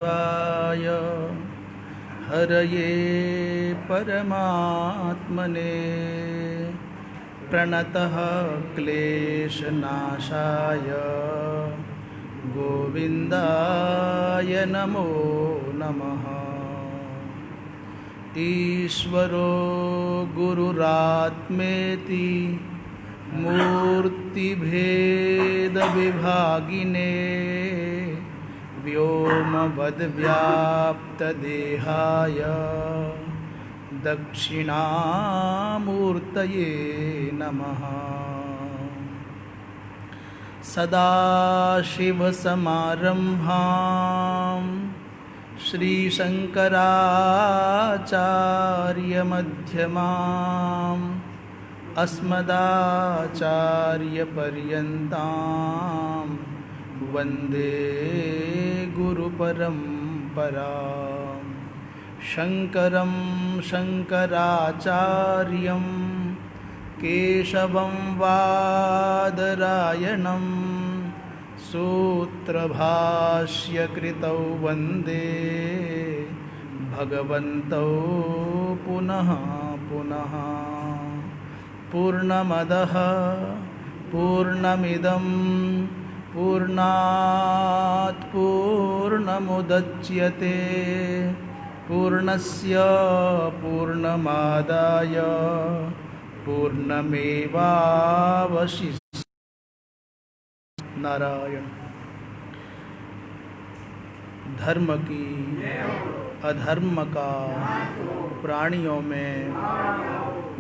वाय हरये परमात्मने प्रणतः क्लेशनाशाय गोविन्दाय नमो नमः। ईश्वरो गुरुरात्मेति मूर्तिभेदविभागिने व्योमवद्व्याप्तदेहाय दक्षिणामूर्तये नमः। सदाशिवसमारम्भां श्रीशङ्कराचार्यमध्यमाम् अस्मदाचार्यपर्यन्तां वन्दे गुरुपरम्परां। शङ्करं शङ्कराचार्यं केशवं वादरायणं सूत्रभाष्यकृतौ वन्दे भगवन्तौ पुनः पुनः। पूर्णमदः पूर्णमिदं पूर्णात् पूर्णमुदच्यते पूर्णस्य पूर्णमादाय पूर्णमेवावशिष्यते। नारायण। धर्म की अधर्म का प्राणियों में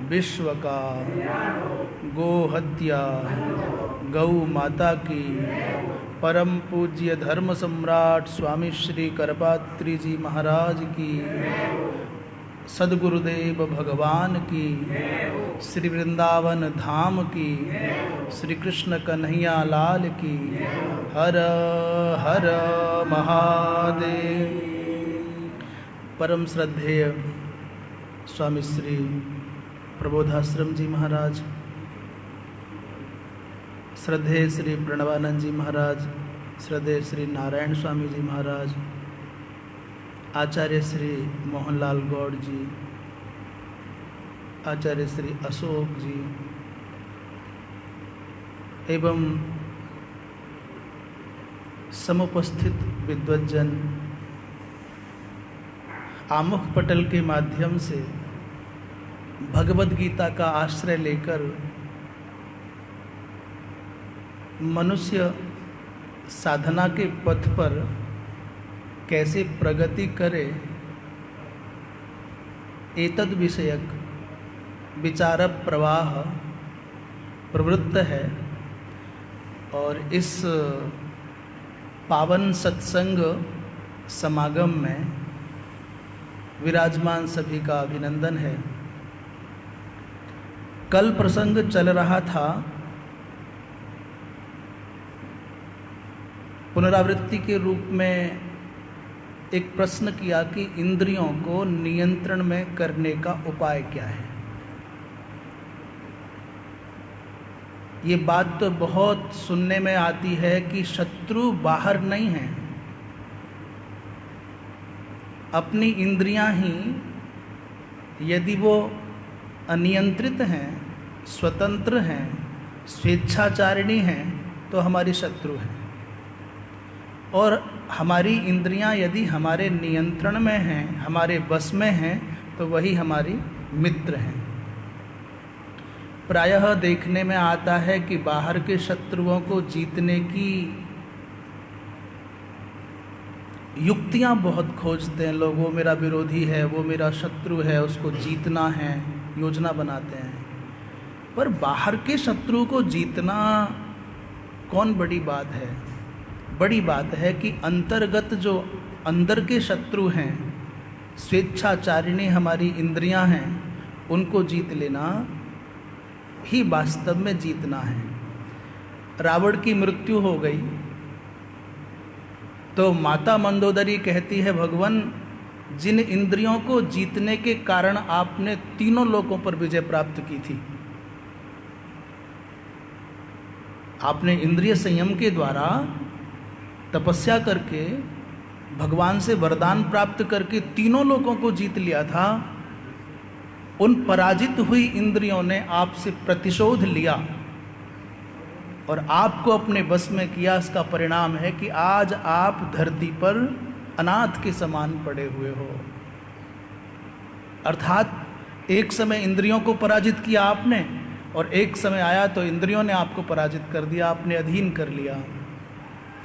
विश्व का गो हत्या गौ माता की परम पूज्य धर्म सम्राट स्वामी श्री करपात्री जी महाराज की, सद्गुरुदेव भगवान की, श्री वृंदावन धाम की, श्री कृष्ण कन्हैया लाल की। हर हर महादेव। परम श्रद्धेय स्वामी श्री प्रबोधाश्रम जी महाराज, श्रद्धेय श्री प्रणवानंद जी महाराज, श्रद्धेय श्री नारायण स्वामी जी महाराज, आचार्य श्री मोहनलाल गौड़ जी, आचार्य श्री अशोक जी एवं समुपस्थित विद्वज्जन आमुख पटल के माध्यम से भगवद गीता का आश्रय लेकर मनुष्य साधना के पथ पर कैसे प्रगति करे, एतद विषयक विचार प्रवाह प्रवृत्त है। और इस पावन सत्संग समागम में विराजमान सभी का अभिनंदन है। कल प्रसंग चल रहा था पुनरावृत्ति के रूप में, एक प्रश्न किया कि इंद्रियों को नियंत्रण में करने का उपाय क्या है। ये बात तो बहुत सुनने में आती है कि शत्रु बाहर नहीं है, अपनी इंद्रियां ही यदि वो अनियंत्रित हैं, स्वतंत्र हैं, स्वेच्छाचारिणी हैं तो हमारी शत्रु हैं। और हमारी इंद्रियां यदि हमारे नियंत्रण में हैं, हमारे बस में हैं, तो वही हमारी मित्र हैं। प्रायः देखने में आता है कि बाहर के शत्रुओं को जीतने की युक्तियां बहुत खोजते हैं लोग। वो मेरा विरोधी है, वो मेरा शत्रु है, उसको जीतना है, योजना बनाते हैं। पर बाहर के शत्रु को जीतना कौन बड़ी बात है? बड़ी बात है कि अंतर्गत जो अंदर के शत्रु हैं, स्वेच्छाचारिणी हमारी इंद्रियां हैं, उनको जीत लेना ही वास्तव में जीतना है। रावण की मृत्यु हो गई तो माता मंदोदरी कहती है, भगवान जिन इंद्रियों को जीतने के कारण आपने तीनों लोकों पर विजय प्राप्त की थी, आपने इंद्रिय संयम के द्वारा तपस्या करके भगवान से वरदान प्राप्त करके तीनों लोगों को जीत लिया था, उन पराजित हुई इंद्रियों ने आपसे प्रतिशोध लिया और आपको अपने बस में किया। इसका परिणाम है कि आज आप धरती पर अनाथ के समान पड़े हुए हो। अर्थात एक समय इंद्रियों को पराजित किया आपने, और एक समय आया तो इंद्रियों ने आपको पराजित कर दिया, आपने अधीन कर लिया।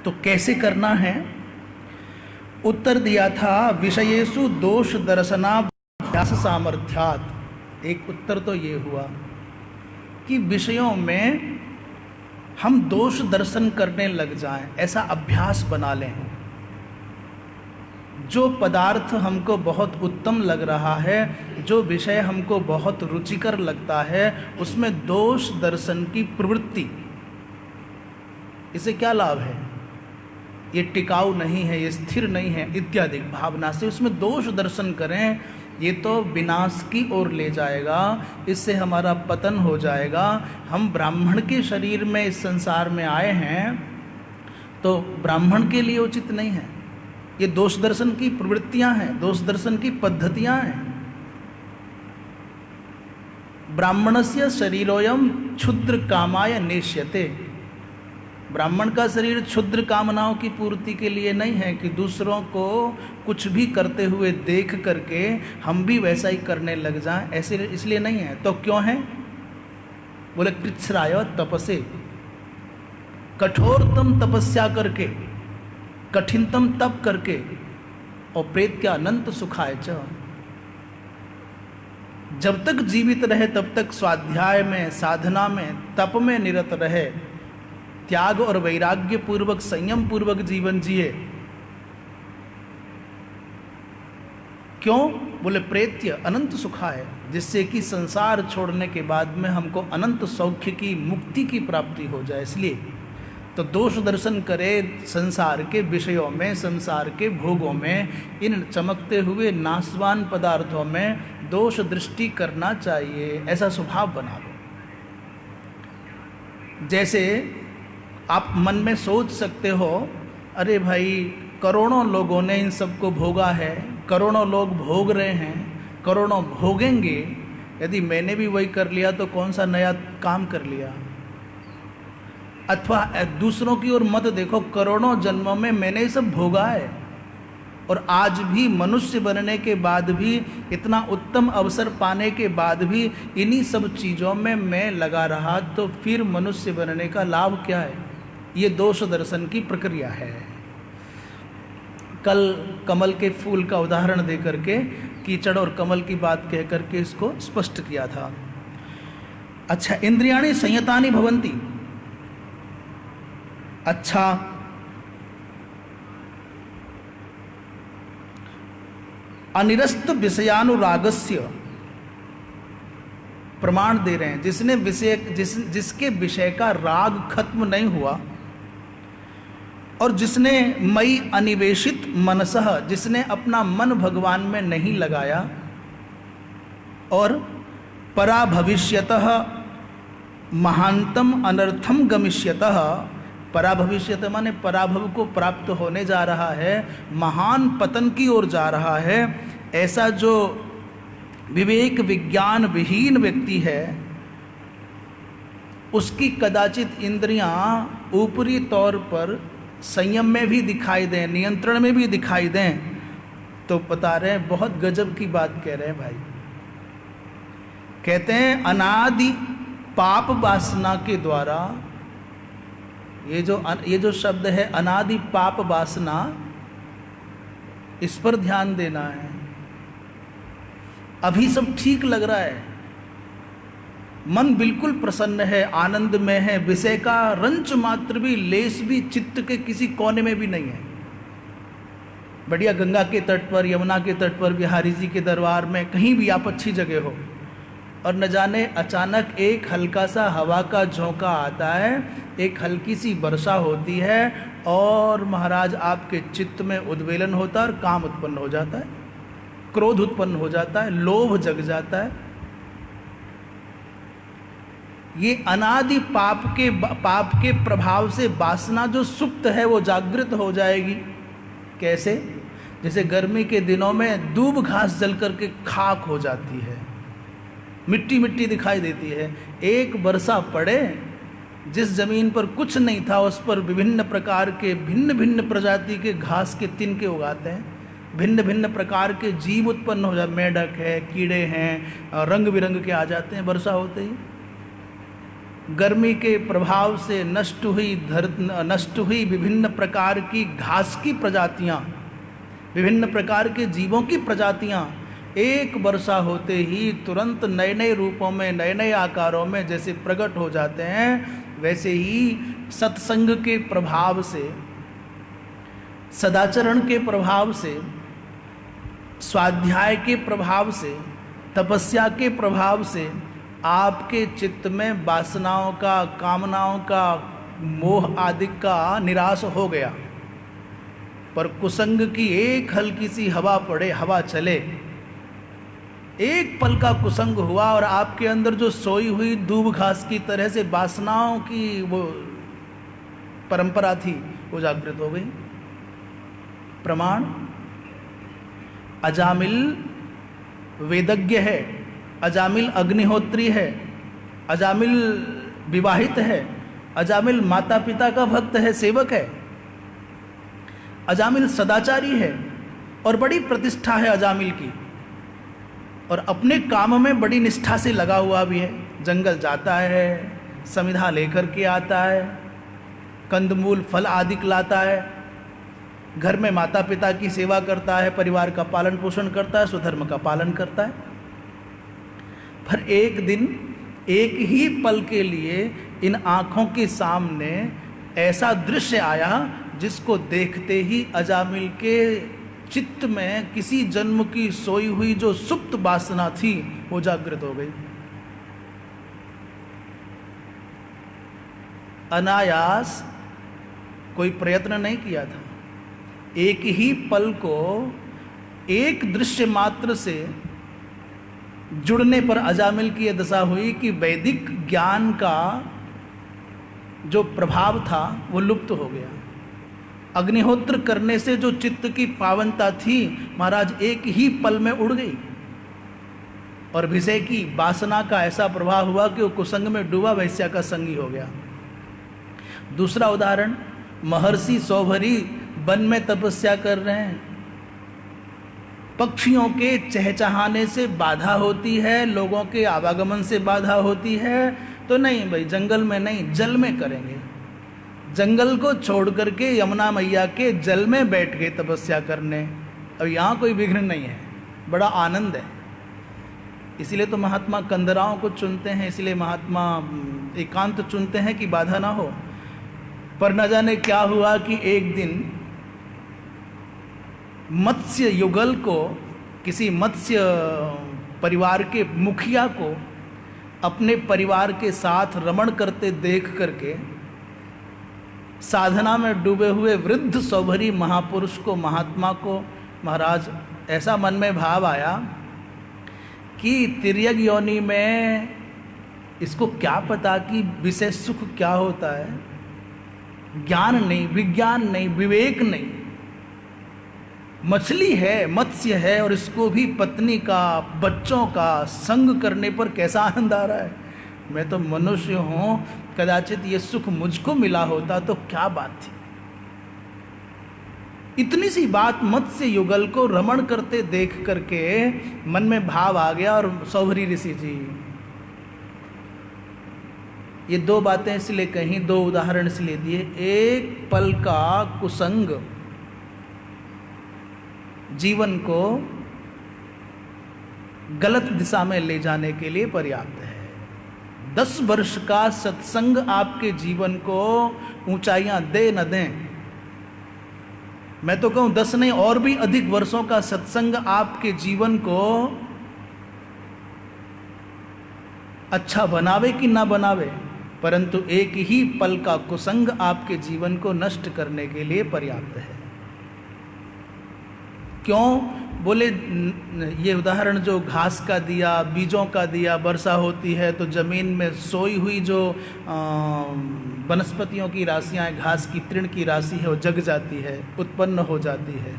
तो कैसे करना है? उत्तर दिया था विषयेषु दोष दर्शनाभ्यास सामर्थ्यात्। एक उत्तर तो ये हुआ कि विषयों में हम दोष दर्शन करने लग जाएं, ऐसा अभ्यास बना लें। जो पदार्थ हमको बहुत उत्तम लग रहा है, जो विषय हमको बहुत रुचिकर लगता है, उसमें दोष दर्शन की प्रवृत्ति, इससे क्या लाभ है? ये टिकाऊ नहीं है, ये स्थिर नहीं है इत्यादि भावना से उसमें दोष दर्शन करें, ये तो विनाश की ओर ले जाएगा, इससे हमारा पतन हो जाएगा। हम ब्राह्मण के शरीर में इस संसार में आए हैं, तो ब्राह्मण के लिए उचित नहीं है। ये दोष दर्शन की प्रवृत्तियां हैं, दोष दर्शन की पद्धतियां हैं। ब्राह्मणस्य शरीरोयम क्षुद्र कामाय नेष्यते। ब्राह्मण का शरीर क्षुद्र कामनाओं की पूर्ति के लिए नहीं है कि दूसरों को कुछ भी करते हुए देख करके हम भी वैसा ही करने लग जाएं, ऐसे इसलिए नहीं है। तो क्यों है? बोले कृच्छ्राय तपसे, कठोरतम तपस्या करके, कठिनतम तप करके, और प्रेत के अनंत सुखाय च। जब तक जीवित रहे तब तक स्वाध्याय में, साधना में, तप में निरत रहे, त्याग और वैराग्य पूर्वक, संयम पूर्वक जीवन जिए। क्यों? बोले प्रेत्य अनंत सुखाय, जिससे कि संसार छोड़ने के बाद में हमको अनंत सौख्य की, मुक्ति की प्राप्ति हो जाए। इसलिए तो दोष दर्शन करे संसार के विषयों में, संसार के भोगों में, इन चमकते हुए नाशवान पदार्थों में दोष दृष्टि करना चाहिए। ऐसा स्वभाव बना लो। जैसे आप मन में सोच सकते हो, अरे भाई करोड़ों लोगों ने इन सबको भोगा है, करोड़ों लोग भोग रहे हैं, करोड़ों भोगेंगे, यदि मैंने भी वही कर लिया तो कौन सा नया काम कर लिया। अथवा दूसरों की ओर मत देखो, करोड़ों जन्मों में मैंने ये सब भोगा है, और आज भी मनुष्य बनने के बाद भी, इतना उत्तम अवसर पाने के बाद भी इन्हीं सब चीज़ों में मैं लगा रहा, तो फिर मनुष्य बनने का लाभ क्या है? ये दोष दर्शन की प्रक्रिया है। कल कमल के फूल का उदाहरण दे करके, कीचड़ और कमल की बात कह करके इसको स्पष्ट किया था। अच्छा, इंद्रियाणि संयतानि भवन्ति। अच्छा, अनिरस्त विषयानुरागस्य प्रमाण दे रहे हैं। जिसने विषय जिसके विषय का राग खत्म नहीं हुआ, और जिसने मई अनिवेशित मनसः, जिसने अपना मन भगवान में नहीं लगाया, और पराभविष्यतः महांतम अनर्थम गमिष्यतः, पराभविष्यत माने पराभव को प्राप्त होने जा रहा है, महान पतन की ओर जा रहा है, ऐसा जो विवेक विज्ञान विहीन व्यक्ति है, उसकी कदाचित इंद्रियां ऊपरी तौर पर संयम में भी दिखाई दें, नियंत्रण में भी दिखाई दें, तो बता रहे हैं बहुत गजब की बात कह रहे हैं भाई। कहते हैं अनादि पाप वासना के द्वारा, ये जो शब्द है अनादि पाप वासना, इस पर ध्यान देना है। अभी सब ठीक लग रहा है, मन बिल्कुल प्रसन्न है, आनंद में है, विषय का रंच मात्र भी, लेस भी चित्त के किसी कोने में भी नहीं है। बढ़िया गंगा के तट पर, यमुना के तट पर, बिहारी जी के दरबार में, कहीं भी आप अच्छी जगह हो, और न जाने अचानक एक हल्का सा हवा का झोंका आता है, एक हल्की सी वर्षा होती है, और महाराज आपके चित्त में उद्वेलन होता है और काम उत्पन्न हो जाता है, क्रोध उत्पन्न हो जाता है, लोभ जग जाता है। ये अनादि पाप के प्रभाव से वासना जो सुप्त है वो जागृत हो जाएगी। कैसे? जैसे गर्मी के दिनों में दूब घास जल करके खाक हो जाती है, मिट्टी मिट्टी दिखाई देती है। एक वर्षा पड़े, जिस जमीन पर कुछ नहीं था उस पर विभिन्न प्रकार के भिन्न भिन्न प्रजाति के घास के तिनके उगाते हैं, भिन्न भिन्न प्रकार के जीव उत्पन्न हो जाते, मेढक है, कीड़े हैं, रंग बिरंग के आ जाते हैं वर्षा होते ही। गर्मी के प्रभाव से नष्ट हुई विभिन्न प्रकार की घास की प्रजातियां, विभिन्न प्रकार के जीवों की प्रजातियां एक वर्षा होते ही तुरंत नए नए रूपों में, नए नए आकारों में जैसे प्रकट हो जाते हैं। वैसे ही सत्संग के प्रभाव से, सदाचरण के प्रभाव से, स्वाध्याय के प्रभाव से, तपस्या के प्रभाव से आपके चित्त में वासनाओं का, कामनाओं का, मोह आदि का निराश हो गया। पर कुसंग की एक हल्की सी हवा पड़े, हवा चले, एक पल का कुसंग हुआ और आपके अंदर जो सोई हुई दूब घास की तरह से वासनाओं की वो परंपरा थी वो जागृत हो गई। प्रमाण, अजामिल वेदज्ञ है, अजामिल अग्निहोत्री है, अजामिल विवाहित है, अजामिल माता पिता का भक्त है, सेवक है, अजामिल सदाचारी है और बड़ी प्रतिष्ठा है अजामिल की, और अपने काम में बड़ी निष्ठा से लगा हुआ भी है। जंगल जाता है, समिधा लेकर के आता है, कंदमूल फल आदि लाता है, घर में माता पिता की सेवा करता है, परिवार का पालन पोषण करता है, स्वधर्म का पालन करता है। पर एक दिन, एक ही पल के लिए इन आँखों के सामने ऐसा दृश्य आया जिसको देखते ही अजामिल के चित्त में किसी जन्म की सोई हुई जो सुप्त वासना थी वो जागृत हो गई। अनायास, कोई प्रयत्न नहीं किया था, एक ही पल को एक दृश्य मात्र से जुड़ने पर अजामिल की यह दशा हुई कि वैदिक ज्ञान का जो प्रभाव था वो लुप्त हो गया। अग्निहोत्र करने से जो चित्त की पावनता थी महाराज एक ही पल में उड़ गई, और विषय की वासना का ऐसा प्रभाव हुआ कि वो कुसंग में डूबा, वैश्या का संगी हो गया। दूसरा उदाहरण, महर्षि सौभरी वन में तपस्या कर रहे हैं, पक्षियों के चहचहाने से बाधा होती है, लोगों के आवागमन से बाधा होती है, तो नहीं भाई जंगल में नहीं, जल में करेंगे। जंगल को छोड़ करके यमुना मैया के जल में बैठ गए तपस्या करने। अब यहाँ कोई विघ्न नहीं है, बड़ा आनंद है। इसलिए तो महात्मा कंदराओं को चुनते हैं, इसलिए महात्मा एकांत चुनते हैं कि बाधा ना हो। पर न जाने क्या हुआ कि एक दिन मत्स्य युगल को, किसी मत्स्य परिवार के मुखिया को अपने परिवार के साथ रमण करते देख करके साधना में डूबे हुए वृद्ध सौभरी महापुरुष को, महात्मा को महाराज ऐसा मन में भाव आया कि तिर्यक योनि में इसको क्या पता कि विषय सुख क्या होता है। ज्ञान नहीं, विज्ञान नहीं, विवेक नहीं, मछली है, मत्स्य है, और इसको भी पत्नी का, बच्चों का संग करने पर कैसा आनंद आ रहा है। मैं तो मनुष्य हूं, कदाचित ये सुख मुझको मिला होता तो क्या बात थी। इतनी सी बात मत्स्य युगल को रमण करते देख करके मन में भाव आ गया। और सौभरी ऋषि जी, ये दो बातें इसलिए कहीं, दो उदाहरण इसलिए दिए। एक पल का कुसंग जीवन को गलत दिशा में ले जाने के लिए पर्याप्त है। 10 वर्ष का सत्संग आपके जीवन को ऊंचाइयां दे न दें, मैं तो कहूं 10 नहीं और भी अधिक वर्षों का सत्संग आपके जीवन को अच्छा बनावे कि ना बनावे, परंतु एक ही पल का कुसंग आपके जीवन को नष्ट करने के लिए पर्याप्त है। क्यों बोले, ये उदाहरण जो घास का दिया, बीजों का दिया, वर्षा होती है तो ज़मीन में सोई हुई जो वनस्पतियों की राशियाँ, घास की तृण की राशि है वो जग जाती है, उत्पन्न हो जाती है।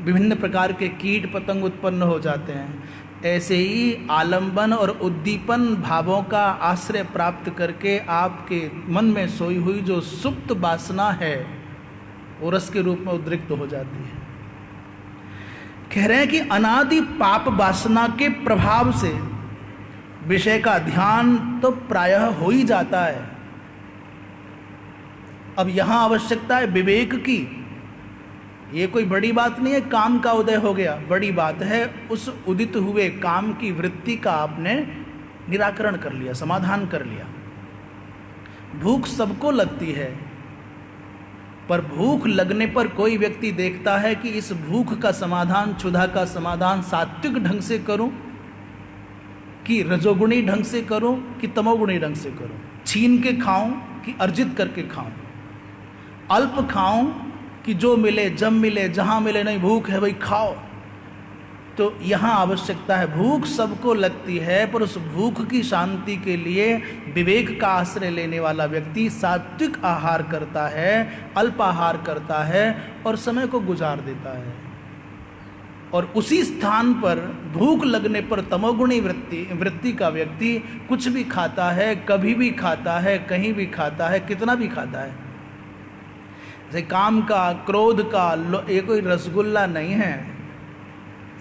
विभिन्न प्रकार के कीट पतंग उत्पन्न हो जाते हैं। ऐसे ही आलंबन और उद्दीपन भावों का आश्रय प्राप्त करके आपके मन में सोई हुई जो सुप्त वासना है वो रस के रूप में उद्रिक्त हो जाती है। कह रहे हैं कि अनादि पाप वासना के प्रभाव से विषय का ध्यान तो प्रायः हो ही जाता है। अब यहां आवश्यकता है विवेक की। ये कोई बड़ी बात नहीं है काम का उदय हो गया, बड़ी बात है उस उदित हुए काम की वृत्ति का आपने निराकरण कर लिया, समाधान कर लिया। भूख सबको लगती है, पर भूख लगने पर कोई व्यक्ति देखता है कि इस भूख का समाधान, क्षुधा का समाधान सात्विक ढंग से करूं कि रजोगुणी ढंग से करूं कि तमोगुणी ढंग से करूं, छीन के खाऊं कि अर्जित करके खाऊं, अल्प खाऊं कि जो मिले जब मिले जहां मिले, नहीं भूख है भाई खाओ। तो यहां आवश्यकता है, भूख सबको लगती है, पर उस भूख की शांति के लिए विवेक का आश्रय लेने वाला व्यक्ति सात्विक आहार करता है, अल्प आहार करता है और समय को गुजार देता है। और उसी स्थान पर भूख लगने पर तमोगुणी वृत्ति का व्यक्ति कुछ भी खाता है, कभी भी खाता है, कहीं भी खाता है, कितना भी खाता है। जैसे काम का, क्रोध का ये कोई रसगुल्ला नहीं है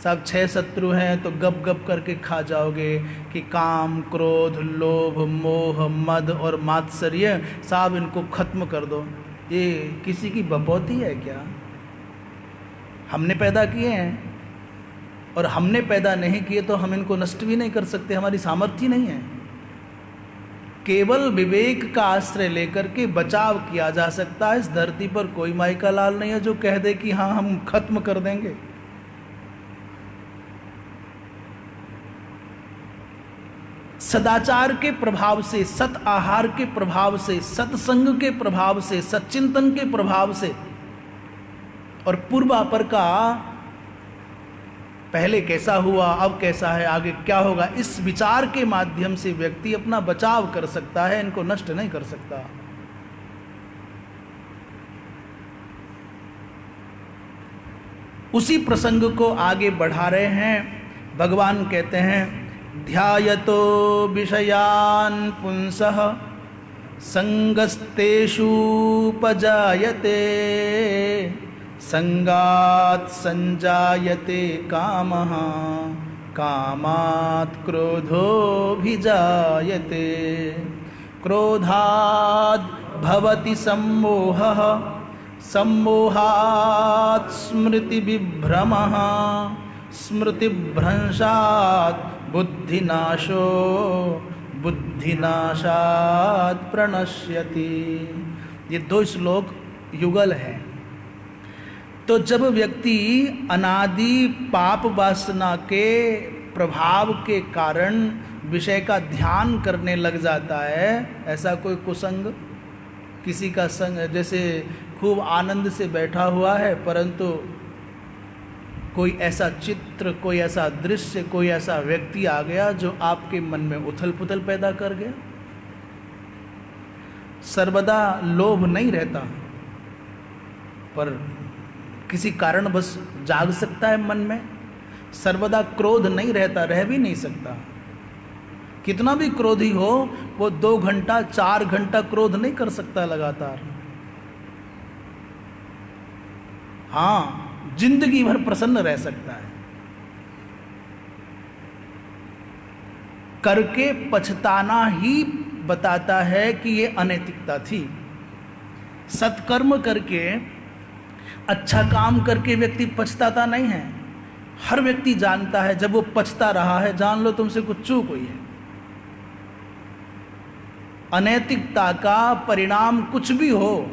सब 6 शत्रु हैं तो गप गप करके खा जाओगे कि काम, क्रोध, लोभ, मोह, मद और मात्सर्य सब इनको खत्म कर दो। ये किसी की बपौती है क्या? हमने पैदा किए हैं और हमने पैदा नहीं किए तो हम इनको नष्ट भी नहीं कर सकते, हमारी सामर्थ्य नहीं है। केवल विवेक का आश्रय लेकर के बचाव किया जा सकता है। इस धरती पर कोई माई का लाल नहीं है जो कह दे कि हाँ हम खत्म कर देंगे। सदाचार के प्रभाव से, सत आहार के प्रभाव से, सत्संग के प्रभाव से, सच्चिंतन के प्रभाव से और पूर्वापर का पहले कैसा हुआ, अब कैसा है, आगे क्या होगा, इस विचार के माध्यम से व्यक्ति अपना बचाव कर सकता है, इनको नष्ट नहीं कर सकता। उसी प्रसंग को आगे बढ़ा रहे हैं। भगवान कहते हैं ध्यायतो विषयान् पुंसः संगस्तेषु उपजायते संगात् संजायते कामः कामात् क्रोधोऽभिजायते क्रोधात् भवति सम्मोहः सम्मोहात् स्मृतिविभ्रमः स्मृतिभ्रंशात् बुद्धिनाशो बुद्धिनाशात् प्रणश्यति। ये 2 श्लोक युगल हैं। तो जब व्यक्ति अनादि पाप वासना के प्रभाव के कारण विषय का ध्यान करने लग जाता है, ऐसा कोई कुसंग, किसी का संग, जैसे खूब आनंद से बैठा हुआ है परंतु कोई ऐसा चित्र, कोई ऐसा दृश्य, कोई ऐसा व्यक्ति आ गया जो आपके मन में उथल पुथल पैदा कर गया। सर्वदा लोभ नहीं रहता, पर किसी कारण बस जाग सकता है मन में। सर्वदा क्रोध नहीं रहता, रह भी नहीं सकता। कितना भी क्रोधी हो वो 2 घंटा 4 घंटा क्रोध नहीं कर सकता लगातार। हाँ, जिंदगी भर प्रसन्न रह सकता है। करके पछताना ही बताता है कि ये अनैतिकता थी। सत्कर्म करके, अच्छा काम करके व्यक्ति पछताता नहीं है। हर व्यक्ति जानता है जब वो पछता रहा है, जान लो तुमसे कुछ चूक हुई है। अनैतिकता का परिणाम कुछ भी हो,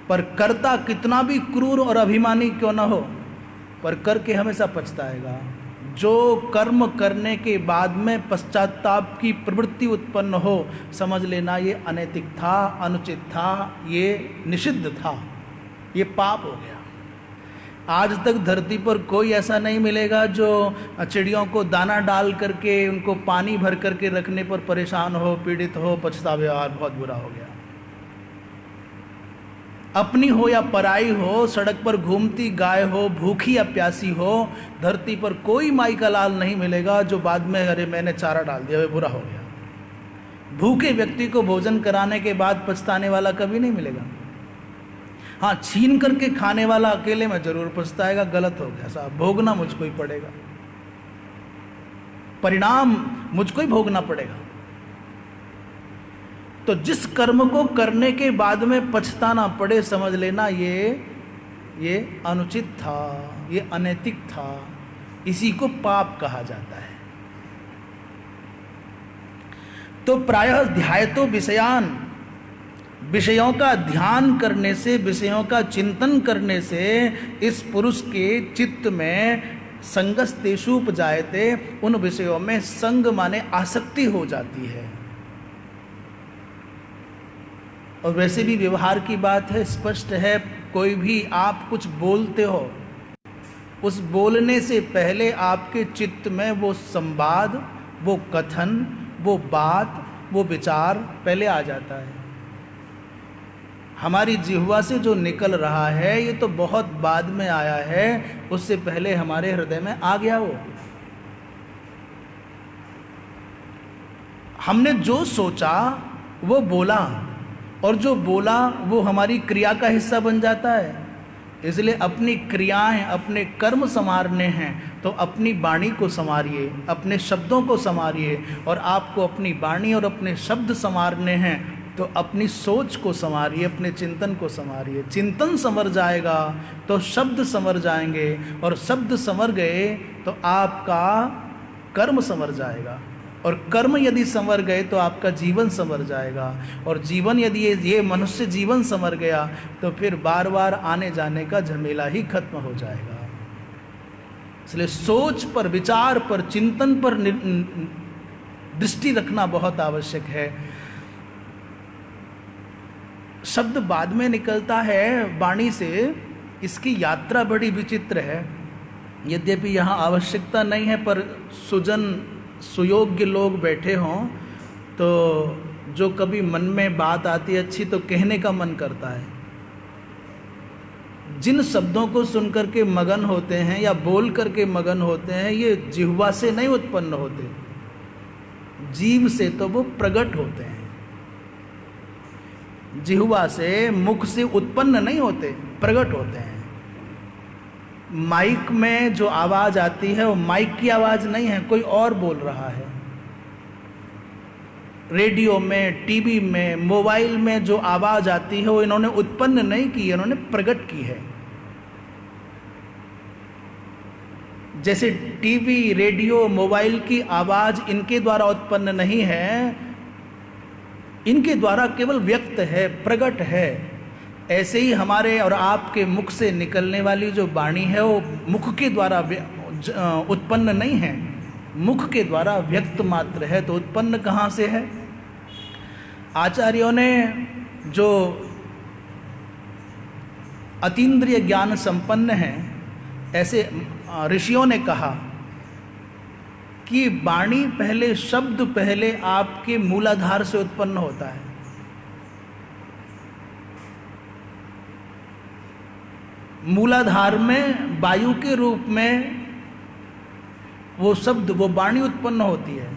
पर कर्ता कितना भी क्रूर और अभिमानी क्यों न हो, पर करके हमेशा पछताएगा। जो कर्म करने के बाद में पश्चाताप की प्रवृत्ति उत्पन्न हो, समझ लेना ये अनैतिक था, अनुचित था, ये निषिद्ध था, ये पाप हो गया। आज तक धरती पर कोई ऐसा नहीं मिलेगा जो चिड़ियों को दाना डाल करके उनको पानी भर करके रखने पर परेशान हो, पीड़ित हो, पछतावे यार बहुत बुरा हो गया। अपनी हो या पराई हो, सड़क पर घूमती गाय हो, भूखी या प्यासी हो, धरती पर कोई माई का लाल नहीं मिलेगा जो बाद में अरे मैंने चारा डाल दिया, वे बुरा हो गया। भूखे व्यक्ति को भोजन कराने के बाद पछताने वाला कभी नहीं मिलेगा। हाँ, छीन करके खाने वाला अकेले में जरूर पछताएगा, गलत हो गया साहब, भोगना मुझको ही पड़ेगा, परिणाम मुझको ही भोगना पड़ेगा। तो जिस कर्म को करने के बाद में पछताना पड़े, समझ लेना ये अनुचित था, ये अनैतिक था, इसी को पाप कहा जाता है। तो प्रायः ध्यायतो विषयान, विषयों का ध्यान करने से, विषयों का चिंतन करने से इस पुरुष के चित्त में संगस्तेषु उपजायते, उन विषयों में संग माने आसक्ति हो जाती है। और वैसे भी व्यवहार की बात है, स्पष्ट है, कोई भी आप कुछ बोलते हो, उस बोलने से पहले आपके चित्त में वो संवाद, वो कथन, वो बात, वो विचार पहले आ जाता है। हमारी जिह्वा से जो निकल रहा है ये तो बहुत बाद में आया है, उससे पहले हमारे हृदय में आ गया वो। हमने जो सोचा वो बोला, और जो बोला वो हमारी क्रिया का हिस्सा बन जाता है। इसलिए अपनी क्रियाएं, अपने कर्म संवारने हैं तो अपनी वाणी को संवारिए, अपने शब्दों को संवारिए, और आपको अपनी वाणी और अपने शब्द संवारने हैं तो अपनी सोच को संवारिए, अपने चिंतन को संवारिए। चिंतन संवर जाएगा तो शब्द संवर जाएंगे, और शब्द संवर गए तो आपका कर्म संवर जाएगा, और कर्म यदि संवर गए तो आपका जीवन संवर जाएगा, और जीवन यदि ये मनुष्य जीवन संवर गया तो फिर बार बार आने जाने का झमेला ही खत्म हो जाएगा। इसलिए सोच पर, विचार पर, चिंतन पर दृष्टि रखना बहुत आवश्यक है। शब्द बाद में निकलता है वाणी से, इसकी यात्रा बड़ी विचित्र है। यद्यपि यहाँ आवश्यकता नहीं है, पर सुजन सुयोग्य लोग बैठे हों तो जो कभी मन में बात आती है अच्छी, तो कहने का मन करता है। जिन शब्दों को सुनकर के मगन होते हैं या बोल करके मगन होते हैं, ये जिह्वा से नहीं उत्पन्न होते, जीव से तो वो प्रकट होते हैं। जिह्वा से, मुख से उत्पन्न नहीं होते, प्रकट होते हैं। माइक में जो आवाज आती है वो माइक की आवाज नहीं है, कोई और बोल रहा है। रेडियो में, टीवी में, मोबाइल में जो आवाज आती है वो इन्होंने उत्पन्न नहीं की, इन्होंने प्रकट की है। जैसे टीवी, रेडियो, मोबाइल की आवाज इनके द्वारा उत्पन्न नहीं है, इनके द्वारा केवल व्यक्त है, प्रकट है। ऐसे ही हमारे और आपके मुख से निकलने वाली जो वाणी है वो मुख के द्वारा उत्पन्न नहीं है, मुख के द्वारा व्यक्त मात्र है। तो उत्पन्न कहाँ से है? आचार्यों ने जो अतीन्द्रिय ज्ञान संपन्न हैं, ऐसे ऋषियों ने कहा कि वाणी पहले, शब्द पहले आपके मूलाधार से उत्पन्न होता है। मूलाधार में वायु के रूप में वो शब्द, वो वाणी उत्पन्न होती है,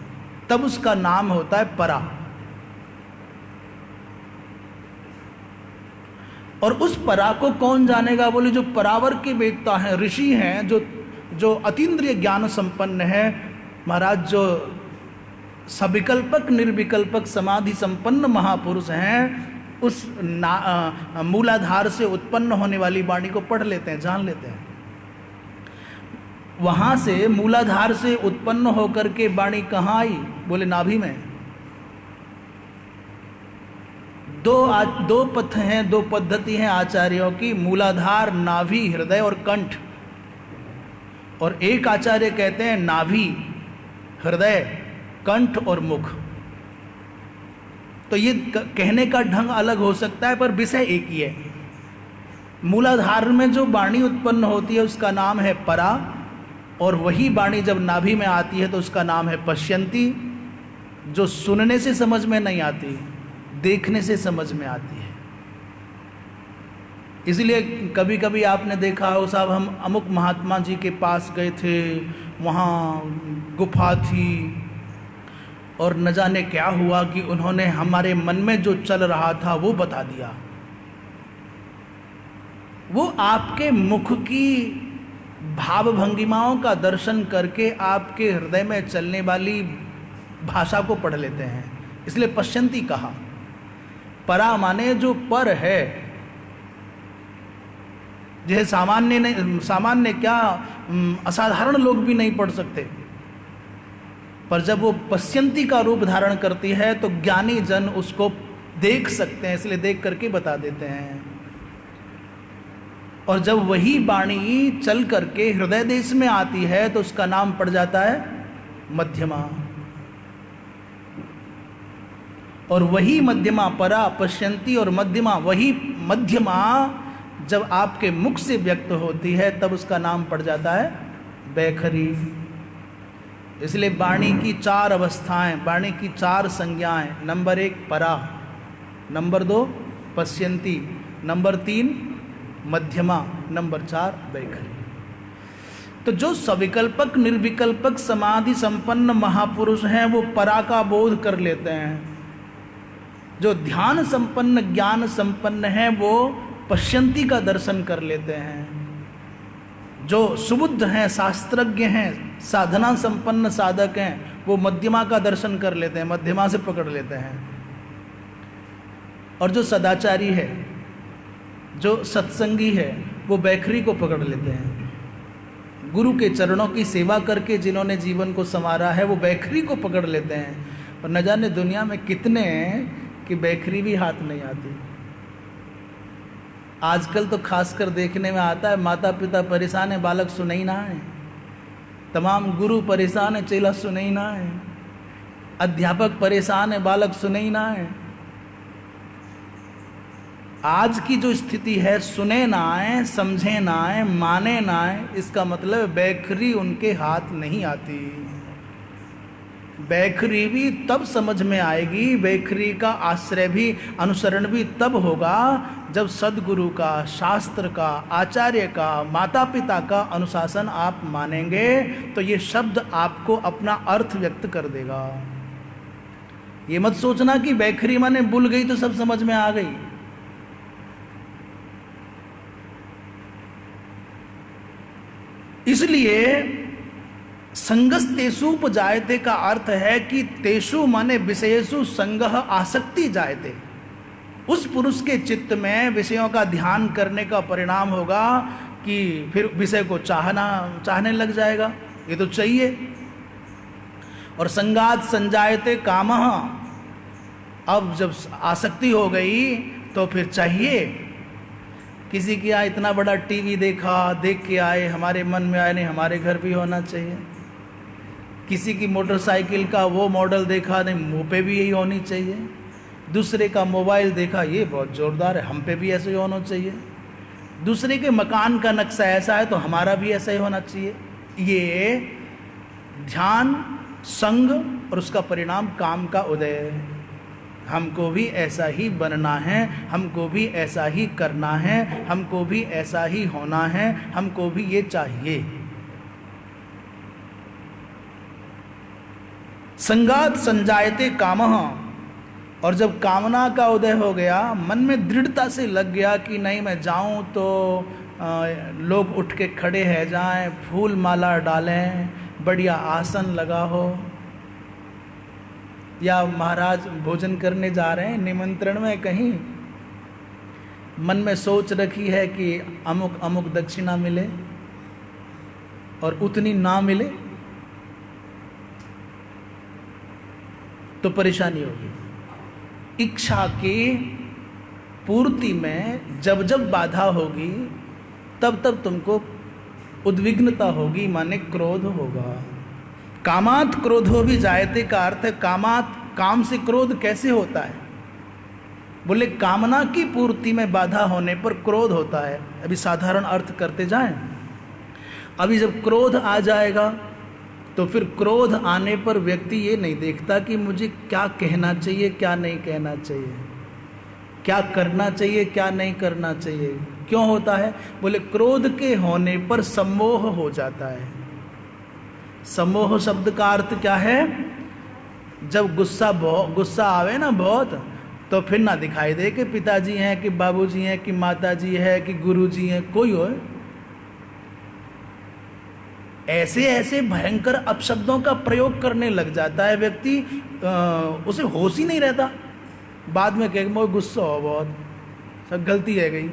तब उसका नाम होता है परा। और उस परा को कौन जानेगा? बोले जो परावर के वेदता हैं, ऋषि हैं, जो अतीन्द्रिय ज्ञान संपन्न है महाराज, जो सविकल्पक निर्विकल्पक समाधि संपन्न महापुरुष हैं, उस मूलाधार से उत्पन्न होने वाली वाणी को पढ़ लेते हैं, जान लेते हैं। वहां से, मूलाधार से उत्पन्न होकर के वाणी कहाँ आई? बोले नाभि में। दो पथ हैं, दो पद्धति हैं आचार्यों की, मूलाधार, नाभि, हृदय और कंठ। और एक आचार्य कहते हैं नाभि, हृदय, कंठ और मुख। तो ये कहने का ढंग अलग हो सकता है पर विषय एक ही है। मूलाधार में जो वाणी उत्पन्न होती है उसका नाम है परा, और वही वाणी जब नाभि में आती है तो उसका नाम है पश्यंती, जो सुनने से समझ में नहीं आती, देखने से समझ में आती है। इसलिए कभी कभी आपने देखा हो साहब, हम अमुक महात्मा जी के पास गए थे, वहाँ गुफा थी और न जाने क्या हुआ कि उन्होंने हमारे मन में जो चल रहा था वो बता दिया। वो आपके मुख की भाव भंगिमाओं का दर्शन करके आपके हृदय में चलने वाली भाषा को पढ़ लेते हैं, इसलिए पश्यंती कहा। परा माने जो पर है, जैसे सामान्य क्या असाधारण लोग भी नहीं पढ़ सकते, पर जब वो पश्यंती का रूप धारण करती है तो ज्ञानी जन उसको देख सकते हैं, इसलिए देख करके बता देते हैं। और जब वही वाणी चल करके हृदय देश में आती है तो उसका नाम पड़ जाता है मध्यमा। और वही मध्यमा, परा, पश्यंती और मध्यमा, वही मध्यमा जब आपके मुख से व्यक्त होती है तब उसका नाम पड़ जाता है बैखरी। इसलिए वाणी की 4 अवस्थाएं, वाणी की 4 संज्ञाएं, नंबर 1 परा, नंबर 2 पश्यंती, नंबर 3 मध्यमा, नंबर 4 बैखरी। तो जो सविकल्पक निर्विकल्पक समाधि संपन्न महापुरुष हैं वो परा का बोध कर लेते हैं। जो ध्यान संपन्न ज्ञान संपन्न हैं वो पश्यंती का दर्शन कर लेते हैं। जो सुबुद्ध हैं, शास्त्रज्ञ हैं, साधना संपन्न साधक हैं, वो मध्यमा का दर्शन कर लेते हैं, मध्यमा से पकड़ लेते हैं। और जो सदाचारी है, जो सत्संगी है, वो बैखरी को पकड़ लेते हैं। गुरु के चरणों की सेवा करके जिन्होंने जीवन को संवारा है वो बैखरी को पकड़ लेते हैं। और न जाने दुनिया में कितने हैं कि बैखरी भी हाथ नहीं आती। आजकल तो खासकर देखने में आता है, माता पिता परेशान है, बालक सुनई ना है, तमाम गुरु परेशान है, चेला सुनई ना है, अध्यापक परेशान है, बालक सुनई ना है। आज की जो स्थिति है, सुने ना आए, समझे ना आए, माने ना आए, इसका मतलब बैखरी उनके हाथ नहीं आती। बैखरी भी तब समझ में आएगी, बैखरी का आश्रय भी, अनुसरण भी तब होगा जब सद्गुरु का, शास्त्र का, आचार्य का, माता पिता का अनुशासन आप मानेंगे तो ये शब्द आपको अपना अर्थ व्यक्त कर देगा। ये मत सोचना कि बैखरी माने भूल गई तो सब समझ में आ गई। इसलिए संगस तेषु उपजायते का अर्थ है कि तेषु माने विषयेषु संगह आसक्ति जायते। उस पुरुष के चित्त में विषयों का ध्यान करने का परिणाम होगा कि फिर विषय को चाहने लग जाएगा, ये तो चाहिए। और संगात संजायते कामः, अब जब आसक्ति हो गई तो फिर चाहिए। किसी के यहाँ इतना बड़ा टीवी देखा, देख के आए, हमारे मन में आए नहीं हमारे घर भी होना चाहिए। किसी की मोटरसाइकिल का वो मॉडल देखा, नहीं मुँह पे भी यही होनी चाहिए। दूसरे का मोबाइल देखा, ये बहुत ज़ोरदार है, हम पे भी ऐसे ही होना चाहिए। दूसरे के मकान का नक्शा ऐसा है तो हमारा भी ऐसा ही होना चाहिए। ये ध्यान, संग और उसका परिणाम काम का उदय। हमको भी ऐसा ही बनना है, हमको भी ऐसा ही करना है, हमको भी ऐसा ही होना है, हमको भी ये चाहिए। संगात संजायते कामः, और जब कामना का उदय हो गया, मन में दृढ़ता से लग गया कि नहीं मैं जाऊं तो लोग उठ के खड़े हैं जाएं, फूल माला डालें, बढ़िया आसन लगा हो, या महाराज भोजन करने जा रहे हैं निमंत्रण में कहीं, मन में सोच रखी है कि अमुक अमुक दक्षिणा मिले और उतनी ना मिले तो परेशानी होगी। इच्छा की पूर्ति में जब जब बाधा होगी तब तब तुमको उद्विग्नता होगी, माने क्रोध होगा। कामात क्रोधो भी जायते का अर्थ है कामात, काम से क्रोध कैसे होता है? बोले कामना की पूर्ति में बाधा होने पर क्रोध होता है। अभी साधारण अर्थ करते जाएं। अभी जब क्रोध आ जाएगा तो फिर क्रोध आने पर व्यक्ति ये नहीं देखता कि मुझे क्या कहना चाहिए, क्या नहीं कहना चाहिए, क्या करना चाहिए, क्या नहीं करना चाहिए। क्यों होता है? बोले क्रोध के होने पर सम्मोह हो जाता है। सम्मोह शब्द का अर्थ क्या है? जब गुस्सा आवे ना बहुत, तो फिर ना दिखाई दे कि पिताजी हैं कि बाबूजी हैं कि माताजी है कि गुरुजी हैं, कोई हो, ऐसे ऐसे भयंकर अपशब्दों का प्रयोग करने लग जाता है व्यक्ति, उसे होश ही नहीं रहता। बाद में कहे मुझे गुस्सा हो बहुत, सब गलती है गई।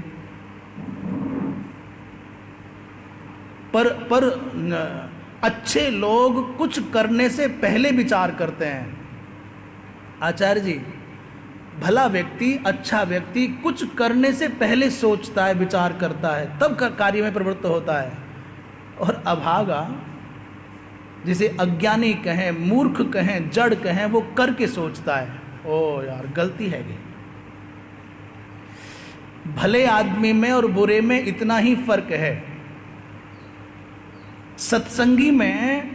पर अच्छे लोग कुछ करने से पहले विचार करते हैं। आचार्य जी, भला व्यक्ति, अच्छा व्यक्ति कुछ करने से पहले सोचता है, विचार करता है, तब कार्य में प्रवृत्त होता है। और अभागा, जिसे अज्ञानी कहें, मूर्ख कहें, जड़ कहें, वो करके सोचता है, ओ यार गलती है गई। भले आदमी में और बुरे में इतना ही फर्क है। सत्संगी में,